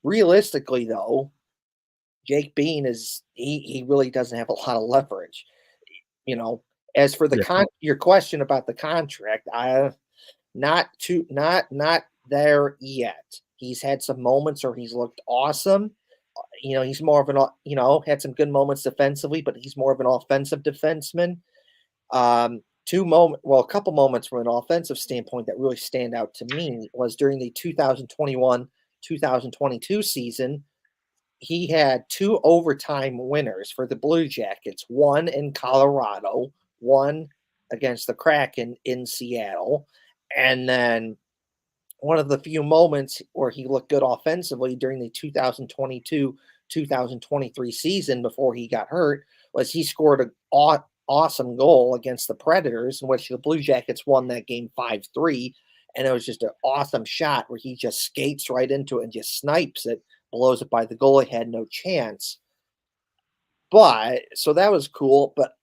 realistically though, Jake Bean he really doesn't have a lot of leverage. As for your question about the contract, not there yet. He's had some moments where he's looked awesome. He's more of an had some good moments defensively, but he's more of an offensive defenseman. A couple moments from an offensive standpoint that really stand out to me was during the 2021-2022 season. He had 2 overtime winners for the Blue Jackets, one in Colorado, one against the Kraken in Seattle, and then one of the few moments where he looked good offensively during the 2022-2023 season before he got hurt was he scored an awesome goal against the Predators, in which the Blue Jackets won that game 5-3. And it was just an awesome shot where he just skates right into it and just snipes it, blows it by the goalie, had no chance. But so that was cool. But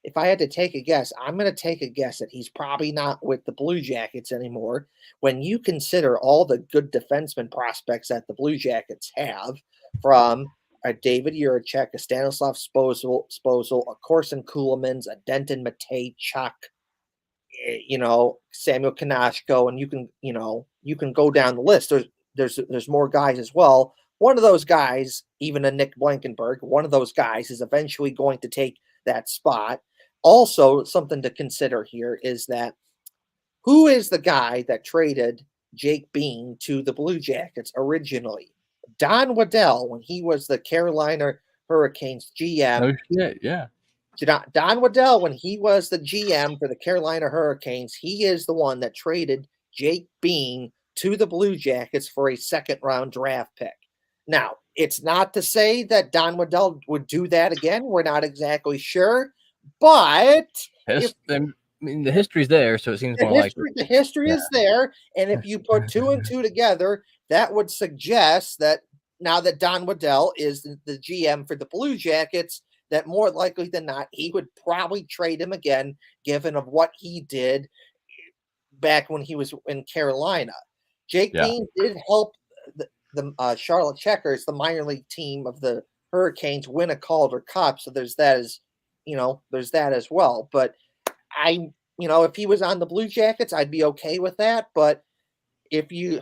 if I had to take a guess, I'm going to take a guess that he's probably not with the Blue Jackets anymore. When you consider all the good defenseman prospects that the Blue Jackets have, from a David Jiricek, a Stanislav Sposal, a Corson Kuhlmans, a Denton Matejchuk, Samuel Kanashko, and you can go down the list. There's more guys as well. One of those guys, even a Nick Blankenberg, one of those guys is eventually going to take that spot. Also, something to consider here is that who is the guy that traded Jake Bean to the Blue Jackets originally? Don Waddell, when he was the Carolina Hurricanes GM. Oh shit, yeah. Don Waddell, when he was the GM for the Carolina Hurricanes, he is the one that traded Jake Bean to the Blue Jackets for a second-round draft pick. Now, it's not to say that Don Waddell would do that again. We're not exactly sure, but the history's there, so it seems more likely. The history is there, and if you put two and two together, that would suggest that now that Don Waddell is the GM for the Blue Jackets, that more likely than not, he would probably trade him again, given of what he did back when he was in Carolina. Jake Bean did help the Charlotte Checkers, the minor league team of the Hurricanes, win a Calder Cup. So there's that as well. But if he was on the Blue Jackets, I'd be okay with that. But if you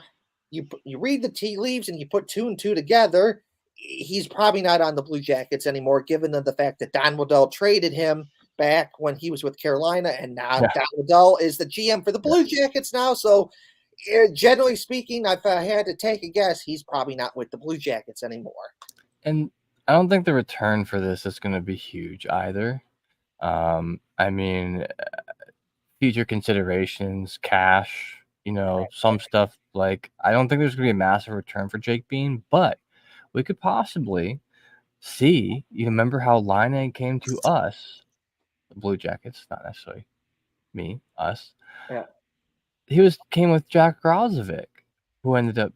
read the tea leaves and you put two and two together, he's probably not on the Blue Jackets anymore, given the fact that Don Waddell traded him back when he was with Carolina, and now Don Waddell is the GM for the Blue Jackets now. So generally speaking, if I had to take a guess, he's probably not with the Blue Jackets anymore. And I don't think the return for this is going to be huge either. I mean, future considerations, cash, some stuff like I don't think there's going to be a massive return for Jake Bean, but we could possibly see. You remember how Laine came to us, the Blue Jackets, not necessarily me, us. Yeah. He came with Jack Grozovic, who ended up,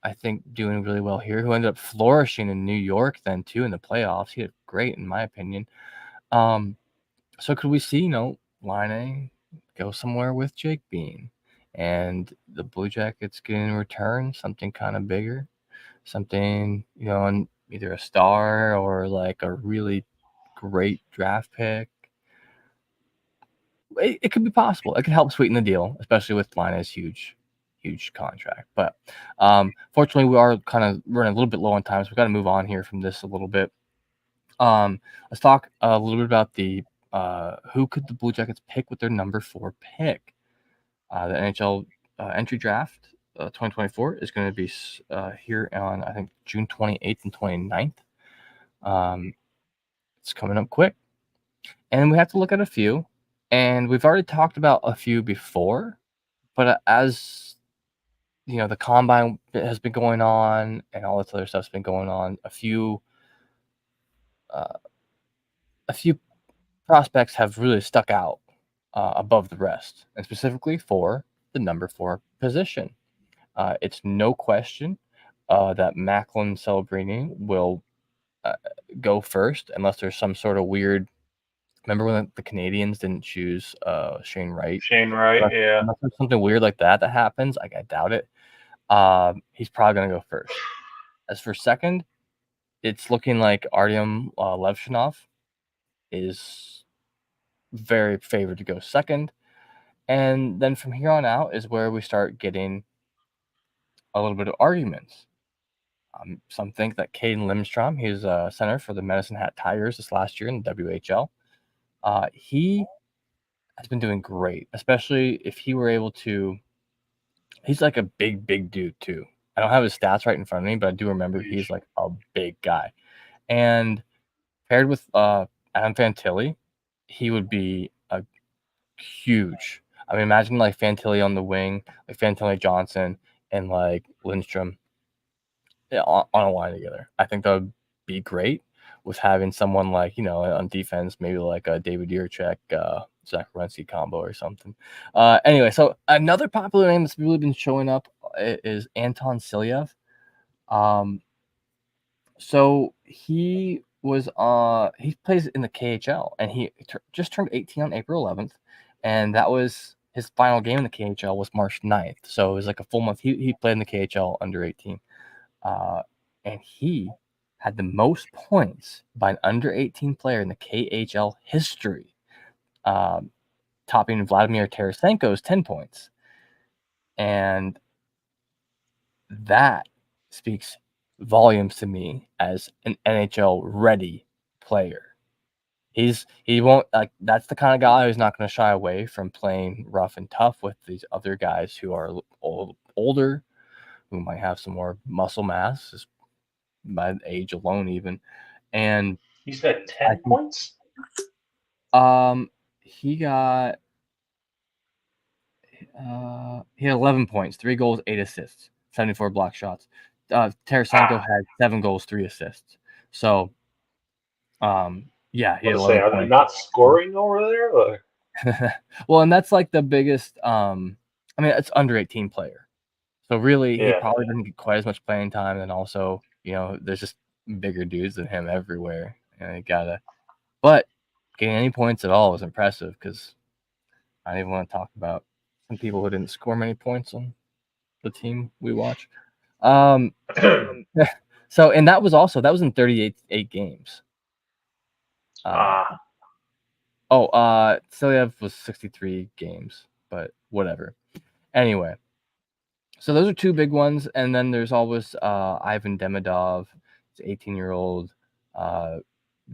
I think doing really well here, who ended up flourishing in New York then too in the playoffs. He did great in my opinion. So could we see, Laine go somewhere with Jake Bean and the Blue Jackets get in return something kind of bigger, something, on either a star or like a really great draft pick? It could be possible. It could help sweeten the deal, especially with Laine's huge contract. But fortunately, we are kind of running a little bit low on time, so we've got to move on here from this a little bit. Let's talk a little bit about the who could the Blue Jackets pick with their number 4 pick. The NHL entry draft 2024 is going to be here on, I think, June 28th and 29th. It's coming up quick. And we have to look at a few. And we've already talked about a few before. But as, the combine has been going on and all this other stuff's been going on, a few prospects have really stuck out above the rest, and specifically for the number 4 position. It's no question that Macklin Celebrini will go first, unless there's some sort of weird. Remember when the Canadians didn't choose Shane Wright? Yeah. Unless there's something weird like that happens, I doubt it. He's probably going to go first. As for second, it's looking like Artyom Levshinov is very favored to go second. And then from here on out is where we start getting a little bit of arguments. Some think that Caden Limstrom, he's a center for the Medicine Hat Tigers this last year in the WHL. He has been doing great, especially if he were able to. He's like a big dude too. I don't have his stats right in front of me, but I do remember he's like a big guy. And paired with Adam Fantilli, he would be a huge. I mean, imagine like Fantilli on the wing, like Fantilli Johnson and like Lindstrom on a line together. I think that would be great with having someone like, on defense, maybe like a David Jiricek, Zach Werenski combo or something. Anyway, so another popular name that's really been showing up is Anton Silyev. So he plays in the KHL, and he just turned 18 on April 11th, and that was his final game in the KHL was March 9th. So it was like a full month. He played in the KHL under 18. And he had the most points by an under 18 player in the KHL history, topping Vladimir Tarasenko's 10 points. And that speaks volumes to me as an NHL ready player. He won't like that's the kind of guy who's not going to shy away from playing rough and tough with these other guys who are older, who might have some more muscle mass just by age alone even. And You said 10 points? He got he had 11 points, 3 goals, 8 assists, 74 block shots. Tarasenko had 7 goals, 3 assists. So, yeah, he had 11 are points. they not scoring over there? Or? Well, and that's like the biggest. I mean, it's under 18 player, so really he probably didn't get quite as much playing time. And also, there's just bigger dudes than him everywhere, and but getting any points at all was impressive because I don't even want to talk about some people who didn't score many points on the team we watch. So, and that was in 38 games. Silyev was 63 games, but whatever. Anyway, so those are two big ones, and then there's always Ivan Demidov, 18-year-old,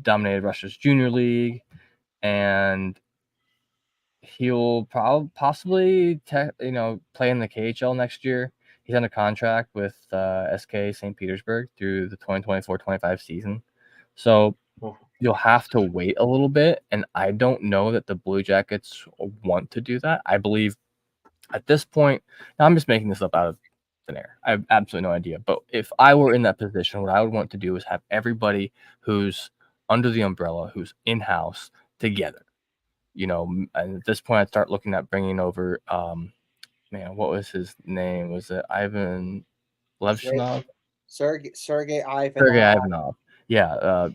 dominated Russia's junior league, and he'll possibly play in the KHL next year. He's under contract with SK St. Petersburg through the 2024-25 season. So you'll have to wait a little bit, and I don't know that the Blue Jackets want to do that. I believe at this point, now I'm just making this up out of thin air. I have absolutely no idea. But if I were in that position, what I would want to do is have everybody who's under the umbrella, who's in-house, together. And at this point, I'd start looking at bringing over, what was his name? Was it Ivan Levshinov? Sergei Ivanov. Sergei Ivanov. Yeah,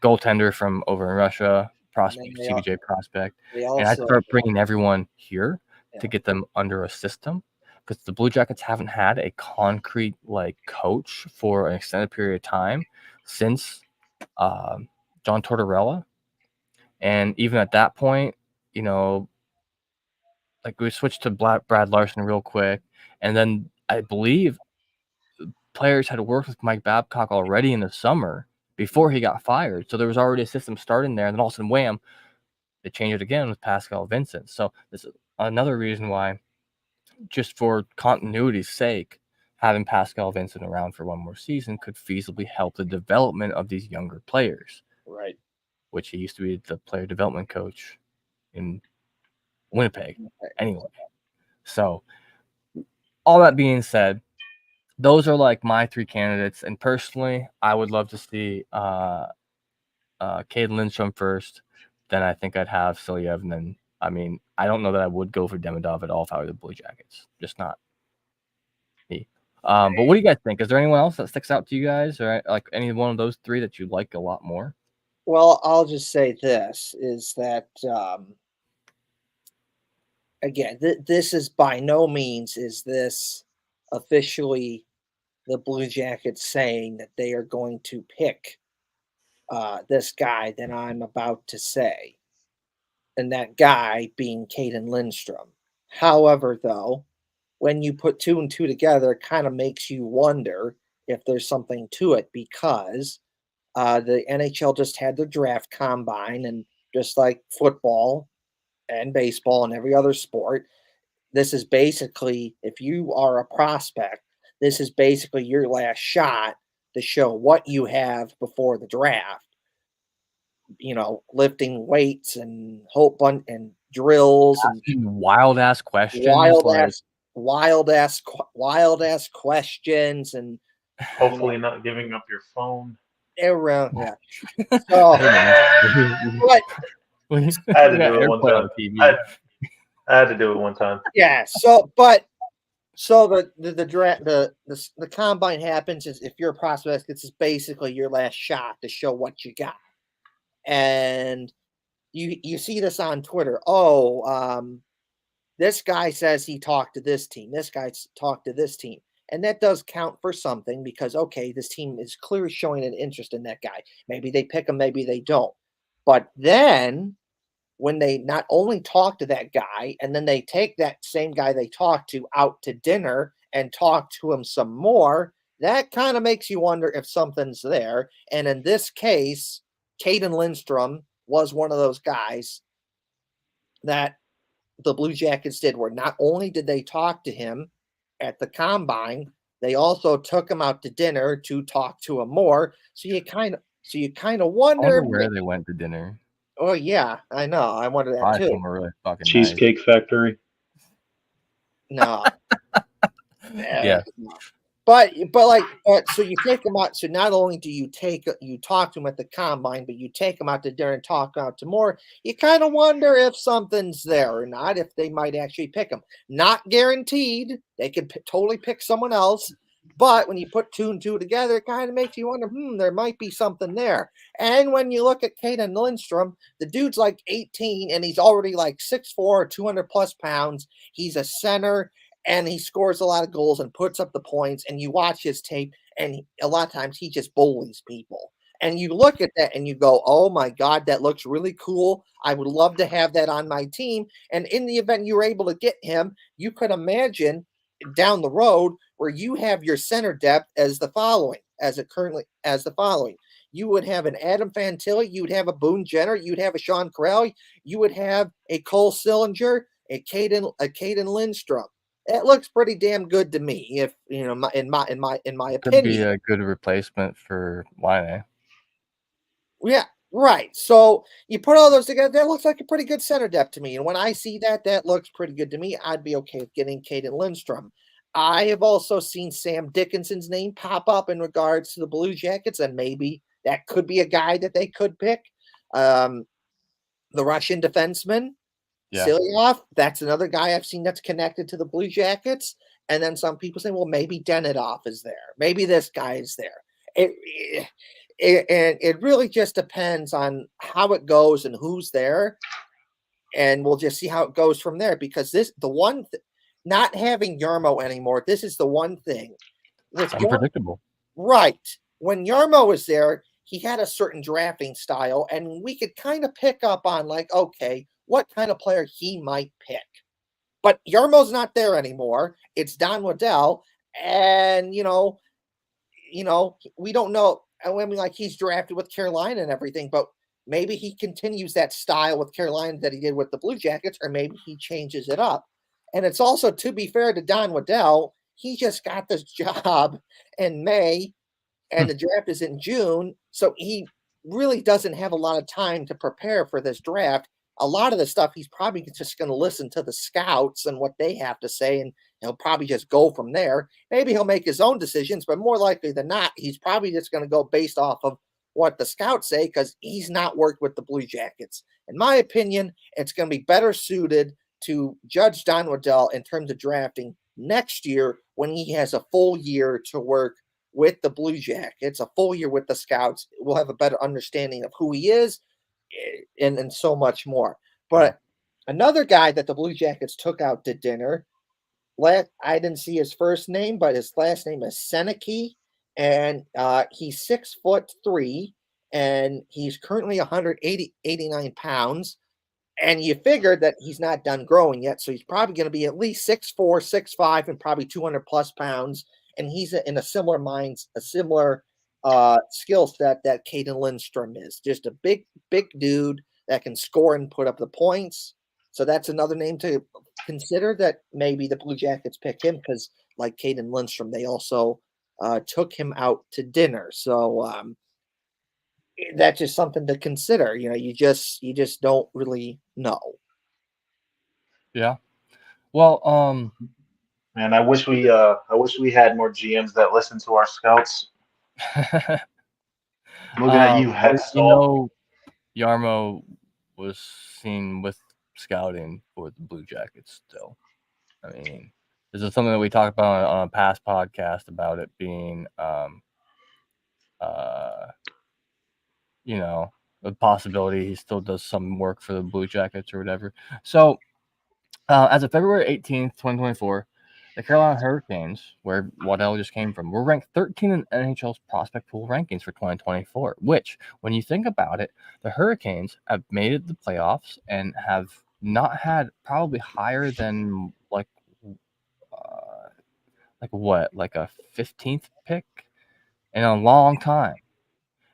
goaltender from over in Russia, CBJ prospect. And I'd start bringing everyone here to get them under a system because the Blue Jackets haven't had a concrete coach for an extended period of time since John Tortorella. And even at that point, we switched to Brad Larson real quick. And then I believe players had worked with Mike Babcock already in the summer before he got fired. So there was already a system starting there. And then all of a sudden, wham, they changed it again with Pascal Vincent. So this is another reason why, just for continuity's sake, having Pascal Vincent around for one more season could feasibly help the development of these younger players. Right. Which he used to be the player development coach in Winnipeg. Anyway, so all that being said, those are my 3 candidates. And personally, I would love to see Caden Lindstrom first. Then I think I'd have Silyev. And then, I don't know that I would go for Demidov at all if I were the Blue Jackets. Just not me. But what do you guys think? Is there anyone else that sticks out to you guys? Or any one of those 3 that you like a lot more? Well, I'll just say this, is that, again, this is by no means is this officially the Blue Jackets saying that they are going to pick this guy that I'm about to say, and that guy being Caden Lindstrom. However, though, when you put 2 and 2 together, it kind of makes you wonder if there's something to it, because the NHL just had their draft combine, and just like football and baseball and every other sport, this is basically, if you are a prospect, this is basically your last shot to show what you have before the draft. lifting weights and whole bunch and drills and wild ass questions. wild ass questions and hopefully not giving up your phone. Around, yeah. So, but I had to do it one time. I had to do it one time. Yeah. So the draft, the combine happens is if you're a prospect, this is basically your last shot to show what you got, and you see this on Twitter. This guy says he talked to this team. This guy talked to this team. And that does count for something because, okay, this team is clearly showing an interest in that guy. Maybe they pick him, maybe they don't. But then when they not only talk to that guy and then they take that same guy they talked to out to dinner and talk to him some more, that kind of makes you wonder if something's there. And in this case, Caden Lindstrom was one of those guys that the Blue Jackets did, where not only did they talk to him at the combine, they also took him out to dinner to talk to him more. So you kind of wonder where they went to dinner. Oh yeah, I know. I wonder that too. Really fucking Cheesecake nice. Factory. No. Yeah. But so you take them out. So not only do you talk to them at the combine, but you take them out to dinner and talk out to more. You kind of wonder if something's there or not. If they might actually pick them. Not guaranteed. They could totally pick someone else. But when you put 2 and 2 together, it kind of makes you wonder, there might be something there. And when you look at Caden Lindstrom, the dude's like 18 and he's already like 6'4", 200 plus pounds. He's a center and he scores a lot of goals and puts up the points. And you watch his tape and a lot of times he just bullies people. And you look at that and you go, oh my God, that looks really cool. I would love to have that on my team. And in the event you were able to get him, you could imagine down the road where you have your center depth as the following. You would have an Adam Fantilli, you would have a Boone Jenner, you'd have a Sean Corrali, you would have a Cole Sillinger, a Caden Lindstrom. That looks pretty damn good to me. If in my opinion, could be a good replacement for Laine. Yeah, right. So you put all those together, that looks like a pretty good center depth to me. And when I see that looks pretty good to me. I'd be okay with getting Caden Lindstrom. I have also seen Sam Dickinson's name pop up in regards to the Blue Jackets, and maybe that could be a guy that they could pick. The Russian defenseman, Silyov, that's another guy I've seen that's connected to the Blue Jackets. And then some people say, well, maybe Denidov is there. Maybe this guy is there. It really just depends on how it goes and who's there. And we'll just see how it goes from there. Because not having Yarmo anymore, this is the one thing. It's unpredictable. Right. When Yarmo was there, he had a certain drafting style, and we could kind of pick up on, like, okay, what kind of player he might pick. But Yarmo's not there anymore. It's Don Waddell, and, we don't know. I mean, like, he's drafted with Carolina and everything, but maybe he continues that style with Carolina that he did with the Blue Jackets, or maybe he changes it up. And it's also, to be fair to Don Waddell, he just got this job in May, and the draft is in June, so he really doesn't have a lot of time to prepare for this draft. A lot of the stuff, he's probably just going to listen to the scouts and what they have to say, and he'll probably just go from there. Maybe he'll make his own decisions, but more likely than not, he's probably just going to go based off of what the scouts say, because he's not worked with the Blue Jackets. In my opinion, it's going to be better suited to judge Don Waddell in terms of drafting next year when he has a full year to work with the Blue Jackets, a full year with the scouts. We'll have a better understanding of who he is and so much more. But another guy that the Blue Jackets took out to dinner, I didn't see his first name, but his last name is Seneke, and he's 6'3", and he's currently 189 pounds. And you figured that he's not done growing yet, so he's probably going to be at least 6'4", 6'5", and probably 200 plus pounds. And he's in a similar skill set that Caden Lindstrom is. Just a big dude that can score and put up the points. So that's another name to consider, that maybe the Blue Jackets pick him, because like Caden Lindstrom, they also took him out to dinner. So that's just something to consider. You just don't really know. Yeah. Well, Man, I wish we had more GMs that listen to our scouts. Looking at you, Hextall. Yarmo was seen with scouting for the Blue Jackets still. I mean, this is something that we talked about on a past podcast about it being, the possibility he still does some work for the Blue Jackets or whatever. So, as of February 18th, 2024, the Carolina Hurricanes, where Waddell just came from, were ranked 13 in NHL's prospect pool rankings for 2024, which, when you think about it, the Hurricanes have made it the playoffs and have not had probably higher than like a 15th pick in a long time.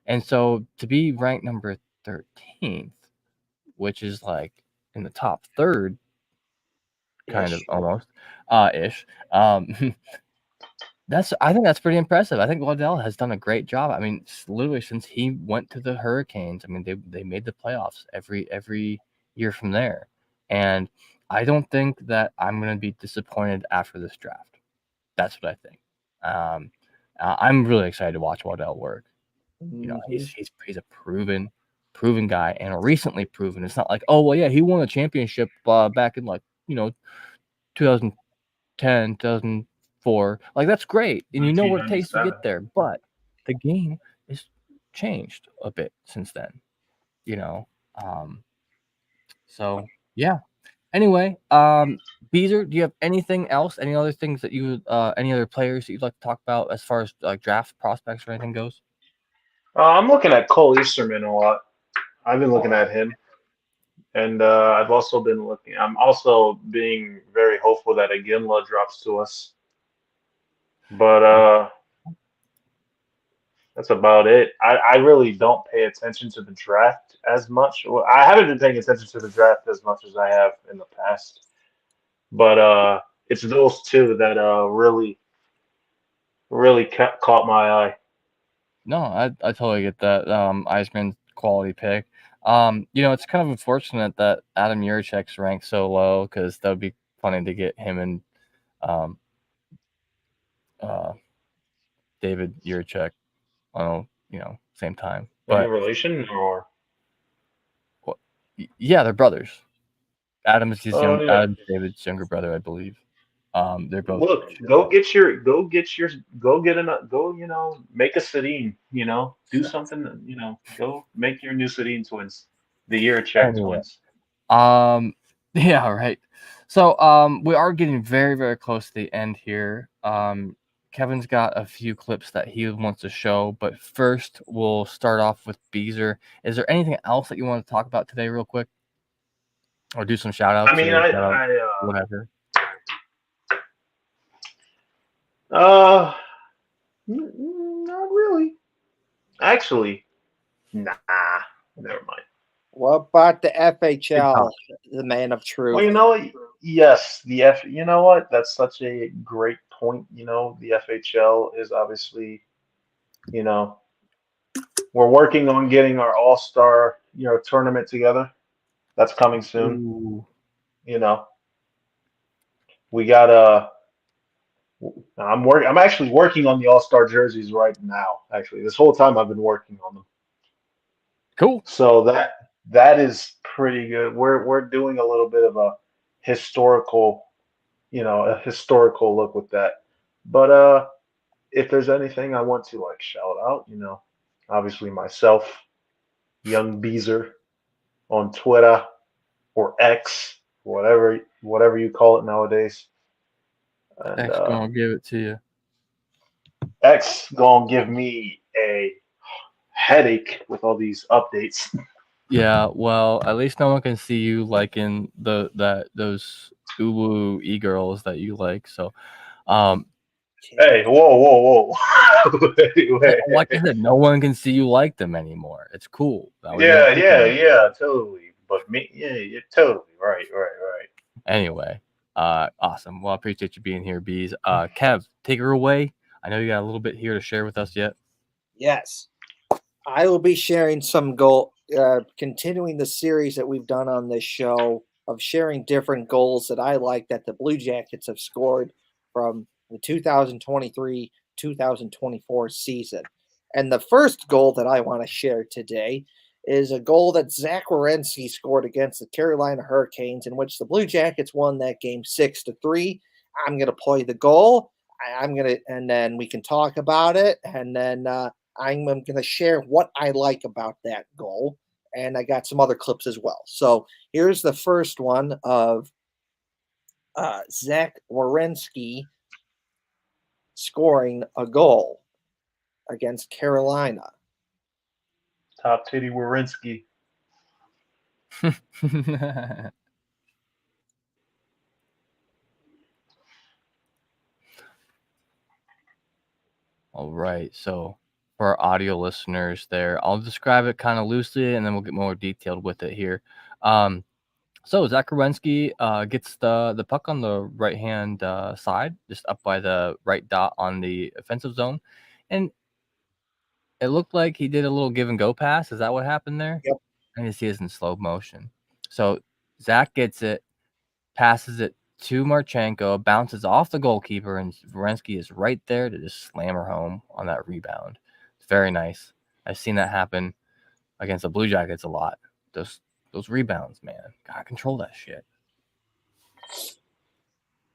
And so to be ranked number 13th, which is like in the top third, kind of almost, ish. I think that's pretty impressive. I think Waddell has done a great job. I mean, literally since he went to the Hurricanes, I mean they made the playoffs every year from there, and I don't think that I'm going to be disappointed after this draft. That's what I think. I'm really excited to watch Waddell work. He's a proven guy and recently proven. It's not like, oh well, yeah, he won a championship back in 2010, 2004. Like that's great, and you know what it takes to get there. But the game has changed a bit since then. So yeah. Anyway, Beezer, do you have anything else? Any other things that any other players that you'd like to talk about as far as like draft prospects or anything goes? I'm looking at Cole Easterman a lot. I've been looking at him, and I'm also being very hopeful that Iginla drops to us. But that's about it. I really don't pay attention to the draft as much. Well, I haven't been paying attention to the draft as much as I have in the past. But it's those two that really caught my eye. No, I totally get that. Eisman's quality pick. It's kind of unfortunate that Adam Yurichek's ranked so low because that would be funny to get him and David Yurichek on same time. But Any relation or? Yeah, they're brothers. Adam's Yeah. David's younger brother, I believe. They're both. Look, make a Sedin, do something, go make your new Sedin twins, the Yurichek twins. Yeah, right. So, we are getting very, very close to the end here. Kevin's got a few clips that he wants to show, but first we'll start off with Beezer. Is there anything else that you want to talk about today real quick? Or do some shout outs? I mean, whatever. Not really. Actually, nah, never mind. What about the FHL, the man of truth? Well, you know what? Yes, you know what? That's such a great point. The FHL is obviously, we're working on getting our all-star, tournament together. That's coming soon. Ooh. We got I'm actually working on the all-star jerseys right now. Actually, this whole time I've been working on them. Cool. So that is pretty good. We're doing a little bit of a historical look with that. But if there's anything I want to shout out, obviously myself, Young Beezer, on Twitter or X, whatever you call it nowadays. And, X gonna give it to you. X gonna give me a headache with all these updates. Yeah, well, at least no one can see you liking those uwu e-girls that you like. So, hey, whoa. wait. Like I said, no one can see you like them anymore. It's cool. Yeah, totally. But me, yeah, totally right. Anyway, awesome. Well, I appreciate you being here, Bees. Kev, take her away. I know you got a little bit here to share with us yet. Yes. I will be sharing some continuing the series that we've done on this show of sharing different goals that I like that the Blue Jackets have scored from the 2023-2024 season. And the first goal that I want to share today is a goal that Zach Werenski scored against the Carolina Hurricanes, in which the Blue Jackets won that game 6-3. I'm going to play the goal. And then we can talk about it, and then I'm going to share what I like about that goal, and I got some other clips as well. So here's the first one of Zach Werenski scoring a goal against Carolina. Top titty Werenski. All right, so for our audio listeners there, I'll describe it kind of loosely, and then we'll get more detailed with it here. So Zach Werenski gets the puck on the right-hand side, just up by the right dot on the offensive zone, and it looked like he did a little give-and-go pass. Is that what happened there? Yep. I need to see this in slow motion. So Zach gets it, passes it to Marchenko, bounces off the goalkeeper, and Werenski is right there to just slam her home on that rebound. It's very nice. I've seen that happen against the Blue Jackets a lot. Those rebounds, man. Gotta control that shit.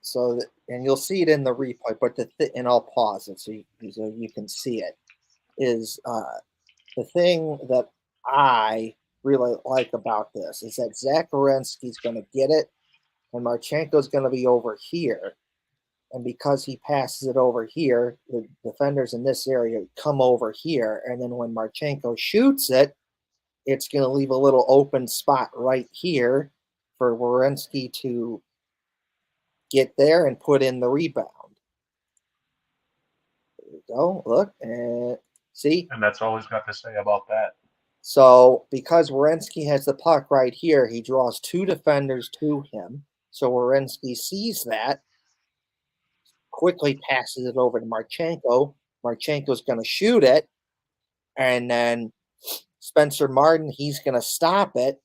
So, and you'll see it in the replay, but and I'll pause it so you can see it, is the thing that I really like about this is that Zach Werenski's going to get it, and Marchenko's going to be over here. And because he passes it over here, the defenders in this area come over here. And then when Marchenko shoots it, it's going to leave a little open spot right here for Werenski to get there and put in the rebound. There you go. Look, and see? And that's all he's got to say about that. So because Werenski has the puck right here, he draws two defenders to him. So Werenski sees that, quickly passes it over to Marchenko. Marchenko's going to shoot it, and then Spencer Martin, he's going to stop it.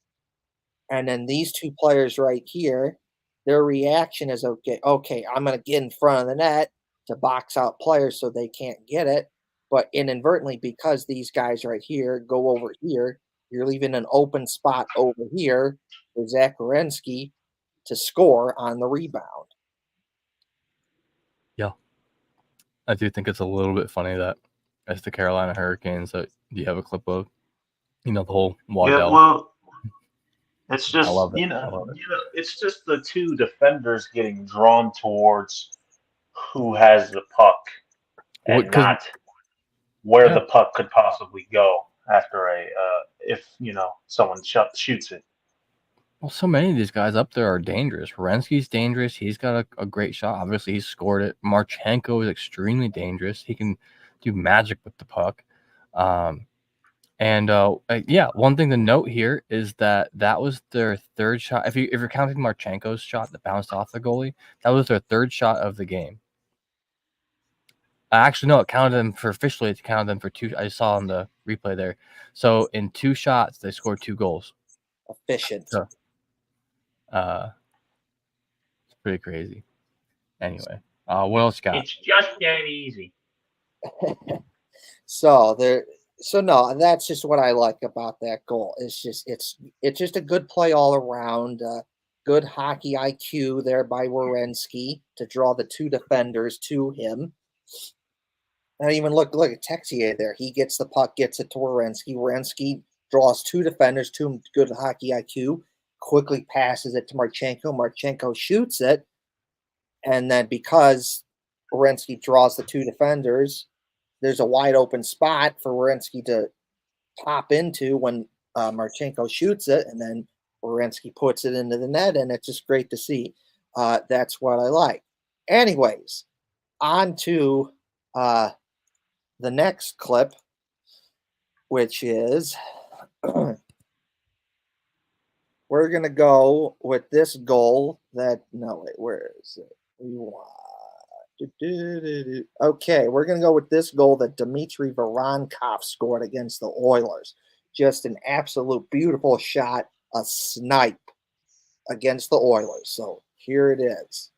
And then these two players right here, their reaction is, okay, I'm going to get in front of the net to box out players so they can't get it. But inadvertently, because these guys right here go over here, you're leaving an open spot over here for Zach Werenski to score on the rebound. Yeah. I do think it's a little bit funny that as the Carolina Hurricanes that you have a clip of, the whole Waddell. Yeah, well, it's just, I love it. it's just the two defenders getting drawn towards who has the puck and not where the puck could possibly go after if someone shoots it. Well, so many of these guys up there are dangerous. Werenski's dangerous. He's got a great shot. Obviously, he's scored it. Marchenko is extremely dangerous. He can do magic with the puck. One thing to note here is that was their third shot. If you're counting Marchenko's shot that bounced off the goalie, that was their third shot of the game. Actually, no, it counted them for officially. It counted them for two. I saw on the replay there. So in two shots, they scored 2 goals. Efficient. So, it's pretty crazy. Anyway, what else you got? It's just that easy. So that's just what I like about that goal. It's just a good play all around. Good hockey IQ there by Werenski to draw the two defenders to him. And even look at Texier there. He gets the puck, gets it to Werenski. Werenski draws two defenders to him. Good hockey IQ. Quickly passes it to Marchenko. Marchenko shoots it. And then because Werenski draws the two defenders, there's a wide open spot for Werenski to pop into when Marchenko shoots it. And then Werenski puts it into the net. And it's just great to see. That's what I like. Anyways, on to the next clip, which is we're going to go with this goal where is it? Okay, we're going to go with this goal that Dmitry Voronkov scored against the Oilers. Just an absolute beautiful shot, a snipe against the Oilers. So here it is.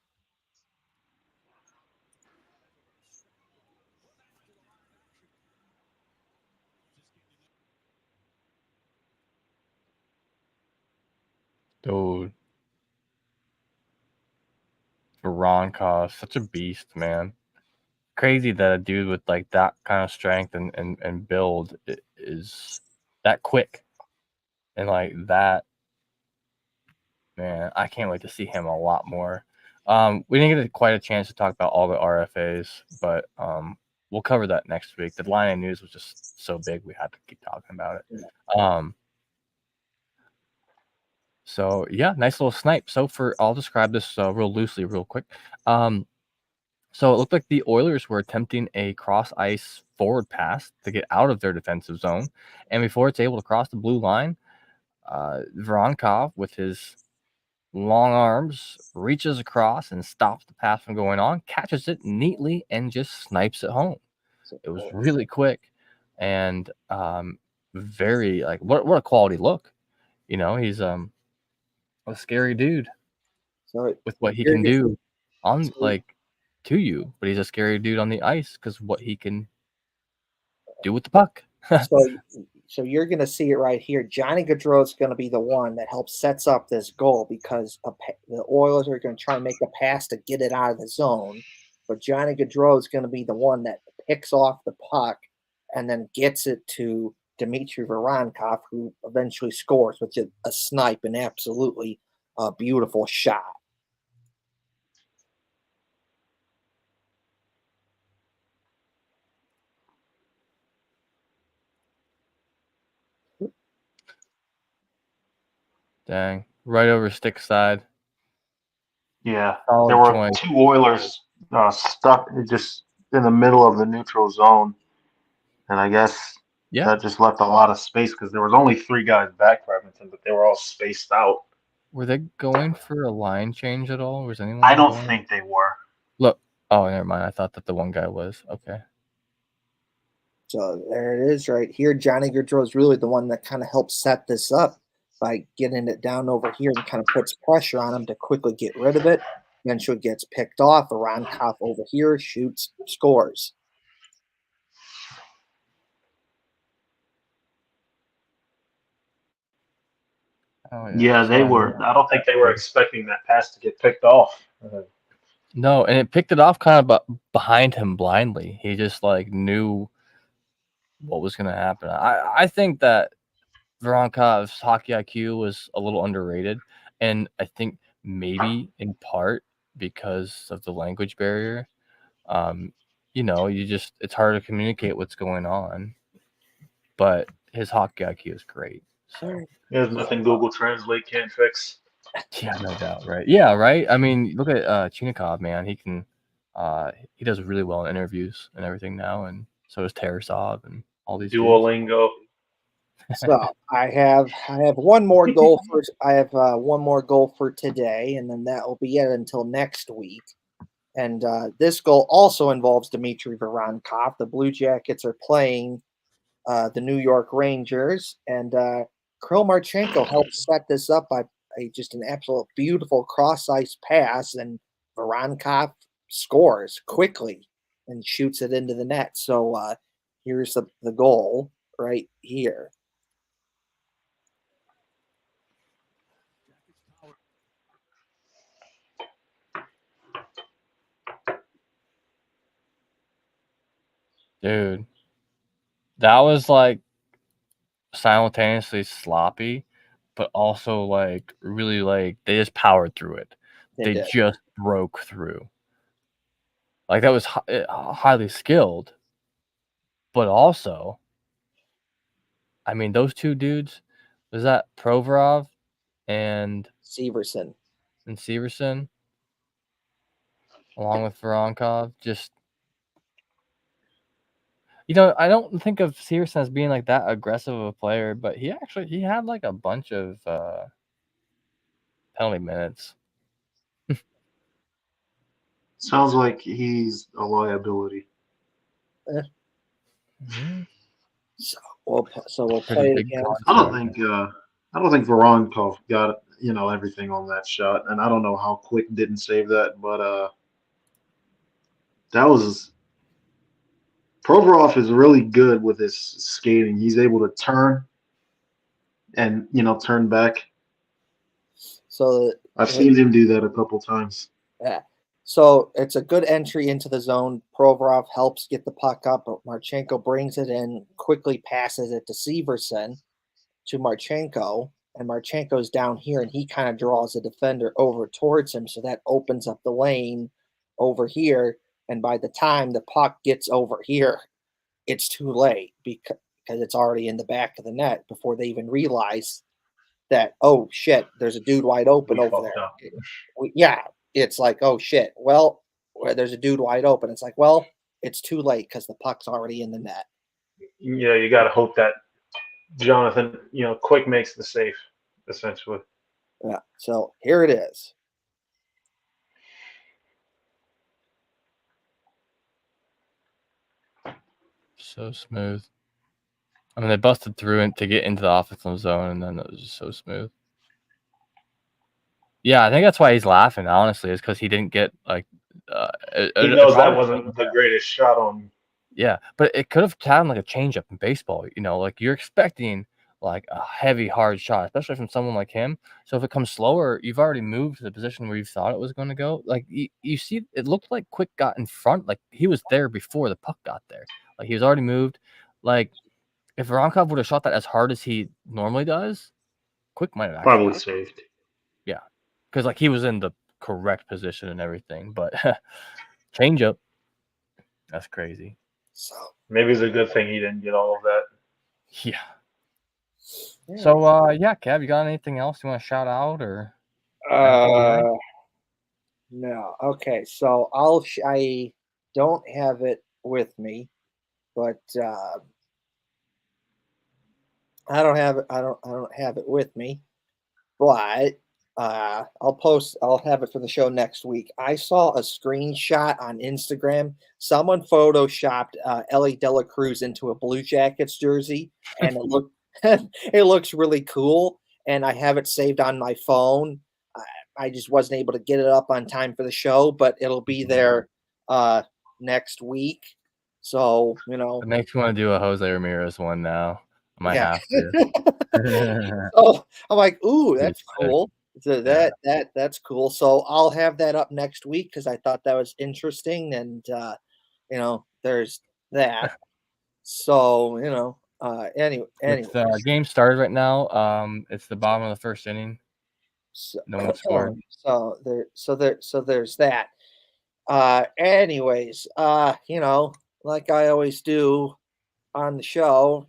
Dude. Voronkov, such a beast, man. Crazy that a dude with like that kind of strength and build is that quick. And like that, man, I can't wait to see him a lot more. We didn't get quite a chance to talk about all the RFAs, but we'll cover that next week. The line of news was just so big we had to keep talking about it. So yeah, nice little snipe. So I'll describe this real loosely, real quick. So it looked like the Oilers were attempting a cross ice forward pass to get out of their defensive zone, and before it's able to cross the blue line, Voronkov with his long arms reaches across and stops the pass from going on, catches it neatly, and just snipes it home. It was really quick and very like what a quality look. You know, he's a scary dude with what he can do on like to you, but he's a scary dude on the ice because what he can do with the puck. So you're going to see it right here. Johnny Gaudreau is going to be the one that helps sets up this goal because the Oilers are going to try and make a pass to get it out of the zone, but Johnny Gaudreau is going to be the one that picks off the puck and then gets it to Dmitry Voronkov, who eventually scores with a snipe, an absolutely beautiful shot. Dang. Right over stick side. Yeah, Solid there were joint. two Oilers stuck just in the middle of the neutral zone, and I guess that just left a lot of space because there was only 3 guys back for Edmonton, but they were all spaced out. Were they going for a line change at all? Was anyone? I don't think they were. Look. Oh, never mind. I thought that the one guy was. Okay. So there it is right here. Johnny Gaudreau is really the one that kind of helps set this up by getting it down over here and kind of puts pressure on him to quickly get rid of it. Eventually gets picked off. Voronkov over here shoots, scores. Oh, Yeah, they were. I don't think they were expecting that pass to get picked off. No, and it picked it off kind of behind him blindly. He just like knew what was going to happen. I think that Voronkov's hockey IQ was a little underrated, and I think maybe in part because of the language barrier. You know, it's hard to communicate what's going on, but his hockey IQ is great. So there's nothing Google Translate can't fix. Yeah, no doubt, right? Yeah, right. I mean, look at Chinakhov, man. He does really well in interviews and everything now, and so does Tarasov and all these Duolingo. So I have one more goal for one more goal for today, and then that will be it until next week. And this goal also involves Dmitry Voronkov. The Blue Jackets are playing the New York Rangers, and Kirill Marchenko helped set this up by just an absolute beautiful cross-ice pass, and Voronkov scores quickly and shoots it into the net. So here's the goal right here. Dude, that was like simultaneously sloppy, but also like really like they just powered through it. They just broke through. Like that was highly skilled, but also, I mean, those two dudes, was that Provorov and Severson, along with Voronkov, just. You know, I don't think of Severson as being like that aggressive of a player, but he had like a bunch of penalty minutes. Sounds like he's a liability. So we'll Pretty play it big again. I don't think Voronkov got everything on that shot, and I don't know how Quick didn't save that, but that was Provorov is really good with his skating. He's able to turn and turn back. So I've seen him do that a couple times. yeah. So it's a good entry into the zone. Provorov helps get the puck up, but Marchenko brings it in, quickly passes it to Severson, to Marchenko, and Marchenko's down here, and he kind of draws the defender over towards him, so that opens up the lane over here. And by the time the puck gets over here, it's too late because it's already in the back of the net before they even realize that, oh shit, there's a dude wide open over there. Yeah, it's like, oh shit, well, there's a dude wide open. It's like, well, it's too late because the puck's already in the net. Yeah, you got to hope that Jonathan, Quick makes the save, essentially. Yeah, so here it is. So smooth. I mean, they busted through it to get into the offensive zone, and then it was just so smooth. Yeah, I think that's why he's laughing, honestly, is because he didn't get, like... he knows that wasn't the greatest shot on... Yeah, but it could have had, like, a changeup in baseball, like, you're expecting, like, a heavy, hard shot, especially from someone like him. So if it comes slower, you've already moved to the position where you thought it was going to go. Like, you see, it looked like Quick got in front. Like, he was there before the puck got there. Like, he was already moved. Like, if Voronkov would have shot that as hard as he normally does, Quick might have probably saved. Yeah, because, like, he was in the correct position and everything. But change up, that's crazy. So maybe it's a good thing he didn't get all of that. Yeah. So, yeah, Kev, you got anything else you want to shout out or? No. Okay, so I don't have it with me, but I don't have it with me, but I'll have it for the show next week. I saw a screenshot on Instagram. Someone photoshopped Ellie Dela Cruz into a Blue Jackets jersey, and it looks really cool. And I have it saved on my phone. I just wasn't able to get it up on time for the show, but it'll be there next week. So It makes me want to do a Jose Ramirez one now. I might have to. Oh, I'm like, ooh, that's cool. So that's cool. So I'll have that up next week because I thought that was interesting, and there's that. So anyway, the game started right now. It's the bottom of the first inning. No one scored. So there's that. Anyways, like I always do on the show,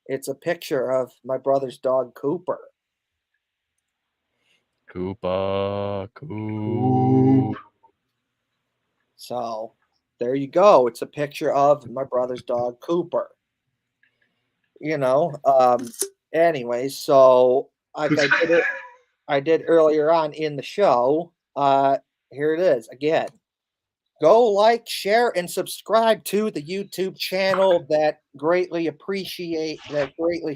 it's a picture of my brother's dog Cooper. Coop. So there you go. It's a picture of my brother's dog Cooper. Anyways, so like I did earlier on in the show. Here it is again. Go like, share, and subscribe to the YouTube channel. That greatly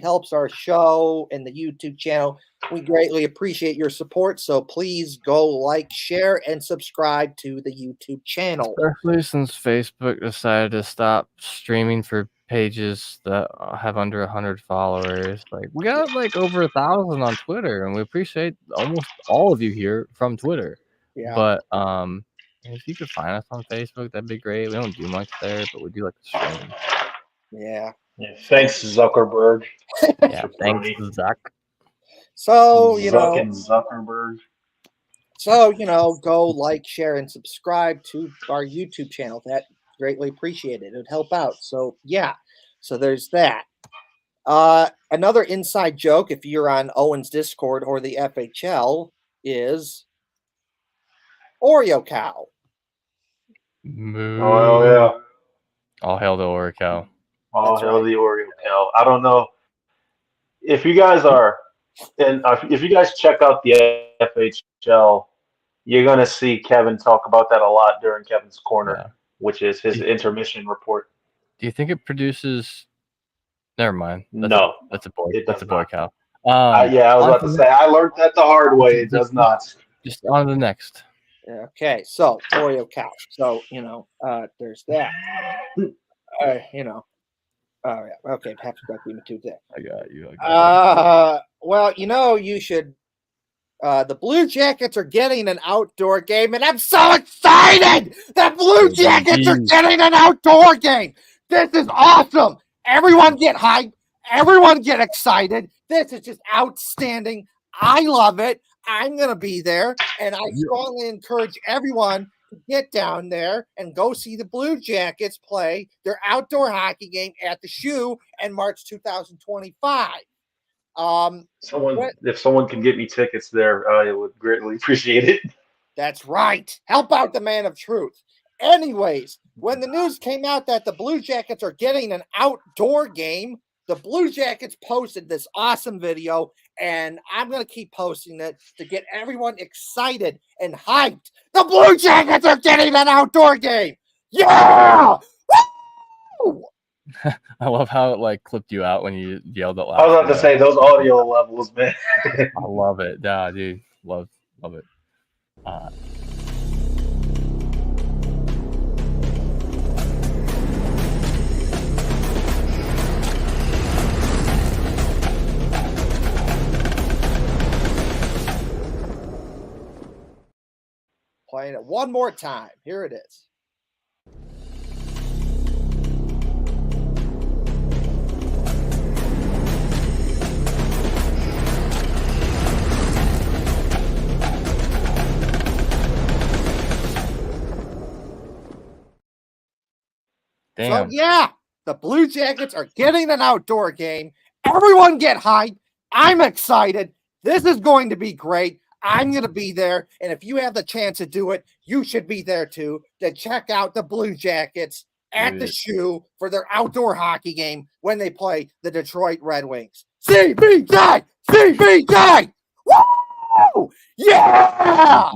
helps our show and the YouTube channel. We greatly appreciate your support. So please go like, share, and subscribe to the YouTube channel. Especially since Facebook decided to stop streaming for pages that have under 100 followers. Like, we got like over 1,000 on Twitter, and we appreciate almost all of you here from Twitter. Yeah. But if you could find us on Facebook, that'd be great. We don't do much there, but we do like to stream. Yeah. Thanks, Zuckerberg. Yeah, thanks, Zuck. So, Zuckerberg. So, go like, share, and subscribe to our YouTube channel. That greatly appreciated. It would help out. So, yeah. So there's that. Another inside joke, if you're on Owen's Discord or the FHL, is Oreo cow. Moo. Oh, yeah. All hail the Oreo cow. All hail the Oreo cow. I don't know if you guys are, and if you guys check out the FHL, You're going to see Kevin talk about that a lot during Kevin's Corner, Yeah. which is his intermission report. Do you think it produces? Never mind. No, that's a boy. it That's does a boy not. cow. Yeah, I was about to say, I learned that the hard way. It does not. Just on to the next. Okay, so Oreo cow. So there's that. Oh yeah. Okay, happy birthday to that. I got you. Well, you should. The Blue Jackets are getting an outdoor game, and I'm so excited! The Blue Jackets are getting an outdoor game. This is awesome. Everyone get hyped. Everyone get excited. This is just outstanding. I love it. I'm going to be there, and I strongly encourage everyone to get down there and go see the Blue Jackets play their outdoor hockey game at the Shoe in March 2025. If someone can get me tickets there, I would greatly appreciate it. That's right. Help out the man of truth. Anyways, when the news came out that the Blue Jackets are getting an outdoor game, the Blue Jackets posted this awesome video, and I'm going to keep posting it to get everyone excited and hyped. The Blue Jackets are getting an outdoor game. Yeah! Woo! I love how it clipped you out when you yelled it loud. I was about to say those audio levels, man. I love it. Yeah, dude. Love it. Playing it one more time. Here it is. Damn. So yeah, the Blue Jackets are getting an outdoor game. Everyone get hyped. I'm excited. This is going to be great. I'm going to be there. And if you have the chance to do it, you should be there too, to check out the Blue Jackets at the Shoe for their outdoor hockey game when they play the Detroit Red Wings. CBJ! CBJ! Woo! Yeah!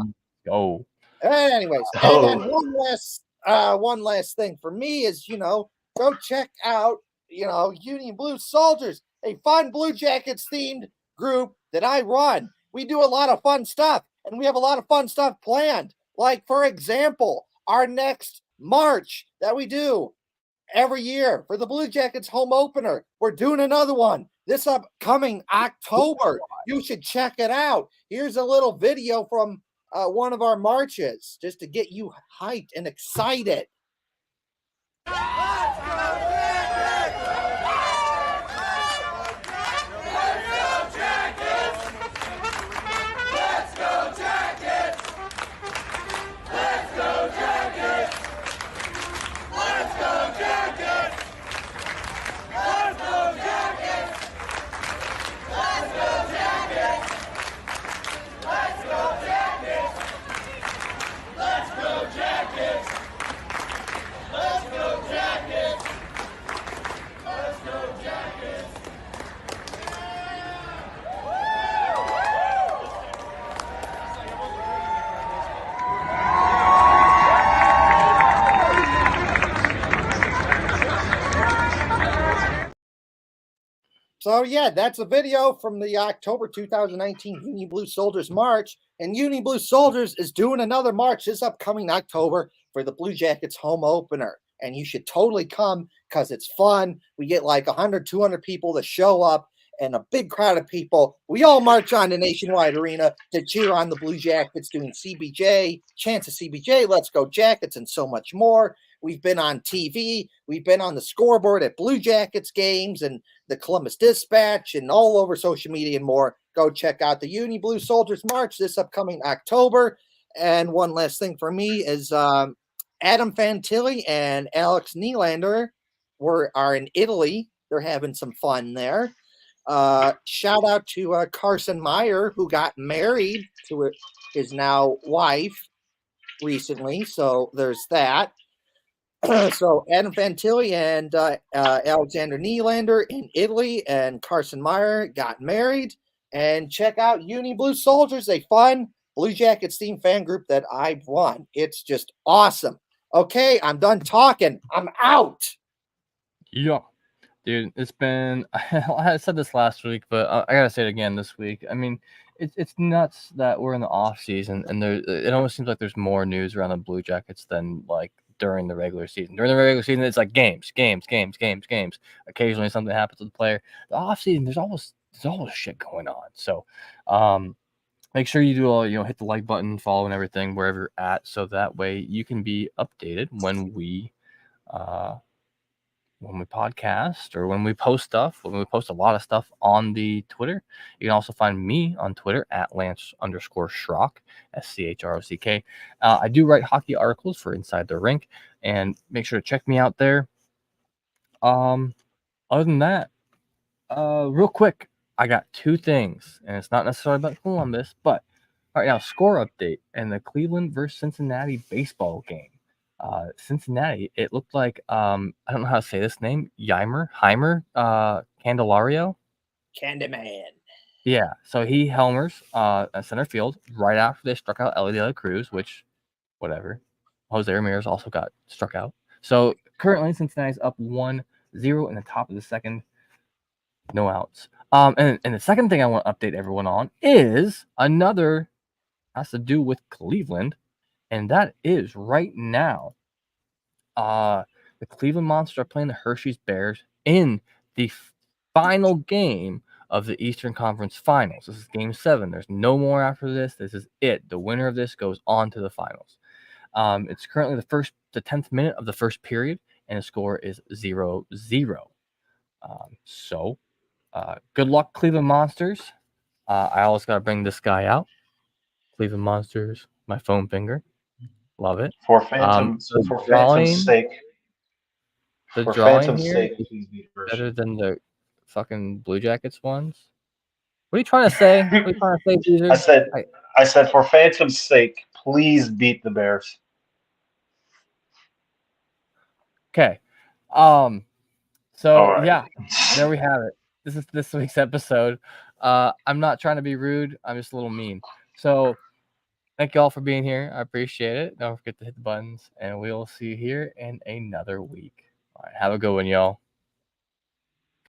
Oh. Anyways, and then one last thing for me is, go check out, Union Blue Soldiers, a fun Blue Jackets themed group that I run. We do a lot of fun stuff, and we have a lot of fun stuff planned. Like, for example, our next march that we do every year for the Blue Jackets home opener. We're doing another one this upcoming October. You should check it out. Here's a little video from one of our marches just to get you hyped and excited. So, yeah, that's a video from the October 2019 Union Blue Soldiers March. And Union Blue Soldiers is doing another march this upcoming October for the Blue Jackets home opener. And you should totally come because it's fun. We get like 100, 200 people to show up and a big crowd of people. We all march on the Nationwide Arena to cheer on the Blue Jackets doing CBJ, Chance of CBJ, Let's Go Jackets, and so much more. We've been on TV. We've been on the scoreboard at Blue Jackets games and the Columbus Dispatch and all over social media and more. Go check out the Union Blue Soldiers March this upcoming October. And one last thing for me is Adam Fantilli and Alex Nylander are in Italy. They're having some fun there. Shout out to Carson Meyer, who got married to his now wife recently. So there's that. So Adam Fantilli and Alexander Nylander in Italy and Carson Meyer got married. And check out Union Blue Soldiers, a fun Blue Jackets team fan group that I run. It's just awesome. Okay, I'm done talking. I'm out. Yeah. Dude, it's been I said this last week, but I gotta say it again this week. I mean, it's nuts that we're in the off season and it almost seems like there's more news around the Blue Jackets than like during the regular season. During the regular season, it's like games. Occasionally something happens with the player. The off season, there's always shit going on. So make sure you do all, hit the like button, follow and everything wherever you're at, so that way you can be updated when we podcast or when we post stuff, when we post a lot of stuff on the Twitter. You can also find me on Twitter at Lance_Schrock, SCHROCK. I do write hockey articles for Inside the Rink, and make sure to check me out there. Other than that, real quick, I got two things, and it's not necessarily about Columbus, but all right, now score update and the Cleveland versus Cincinnati baseball game. Cincinnati, it looked like I don't know how to say this name, Heimer, Candelario. Candyman. Yeah, so he helmers at center field right after they struck out Ellie De La Cruz, which, whatever. Jose Ramirez also got struck out. So currently Cincinnati's up 1-0 in the top of the second. No outs. And the second thing I want to update everyone on is another has to do with Cleveland, and that is right now. The Cleveland Monsters are playing the Hershey's Bears in the final game of the Eastern Conference Finals. This is Game 7. There's no more after this. This is it. The winner of this goes on to the finals. It's currently the 10th minute of the first period, and the score is 0-0. So, good luck, Cleveland Monsters. I always got to bring this guy out. Cleveland Monsters, my foam finger. Love it. For Phantom's sake. The For drawing Phantom's here sake, is please be better than the fucking Blue Jackets ones. What are you trying to say? What are you trying to say, Caesar? I said for Phantom's sake, please beat the Bears. Okay. So All yeah, right. there we have it. This is this week's episode. I'm not trying to be rude. I'm just a little mean. So thank you all for being here. I appreciate it. Don't forget to hit the buttons, and we will see you here in another week. All right, have a good one, y'all.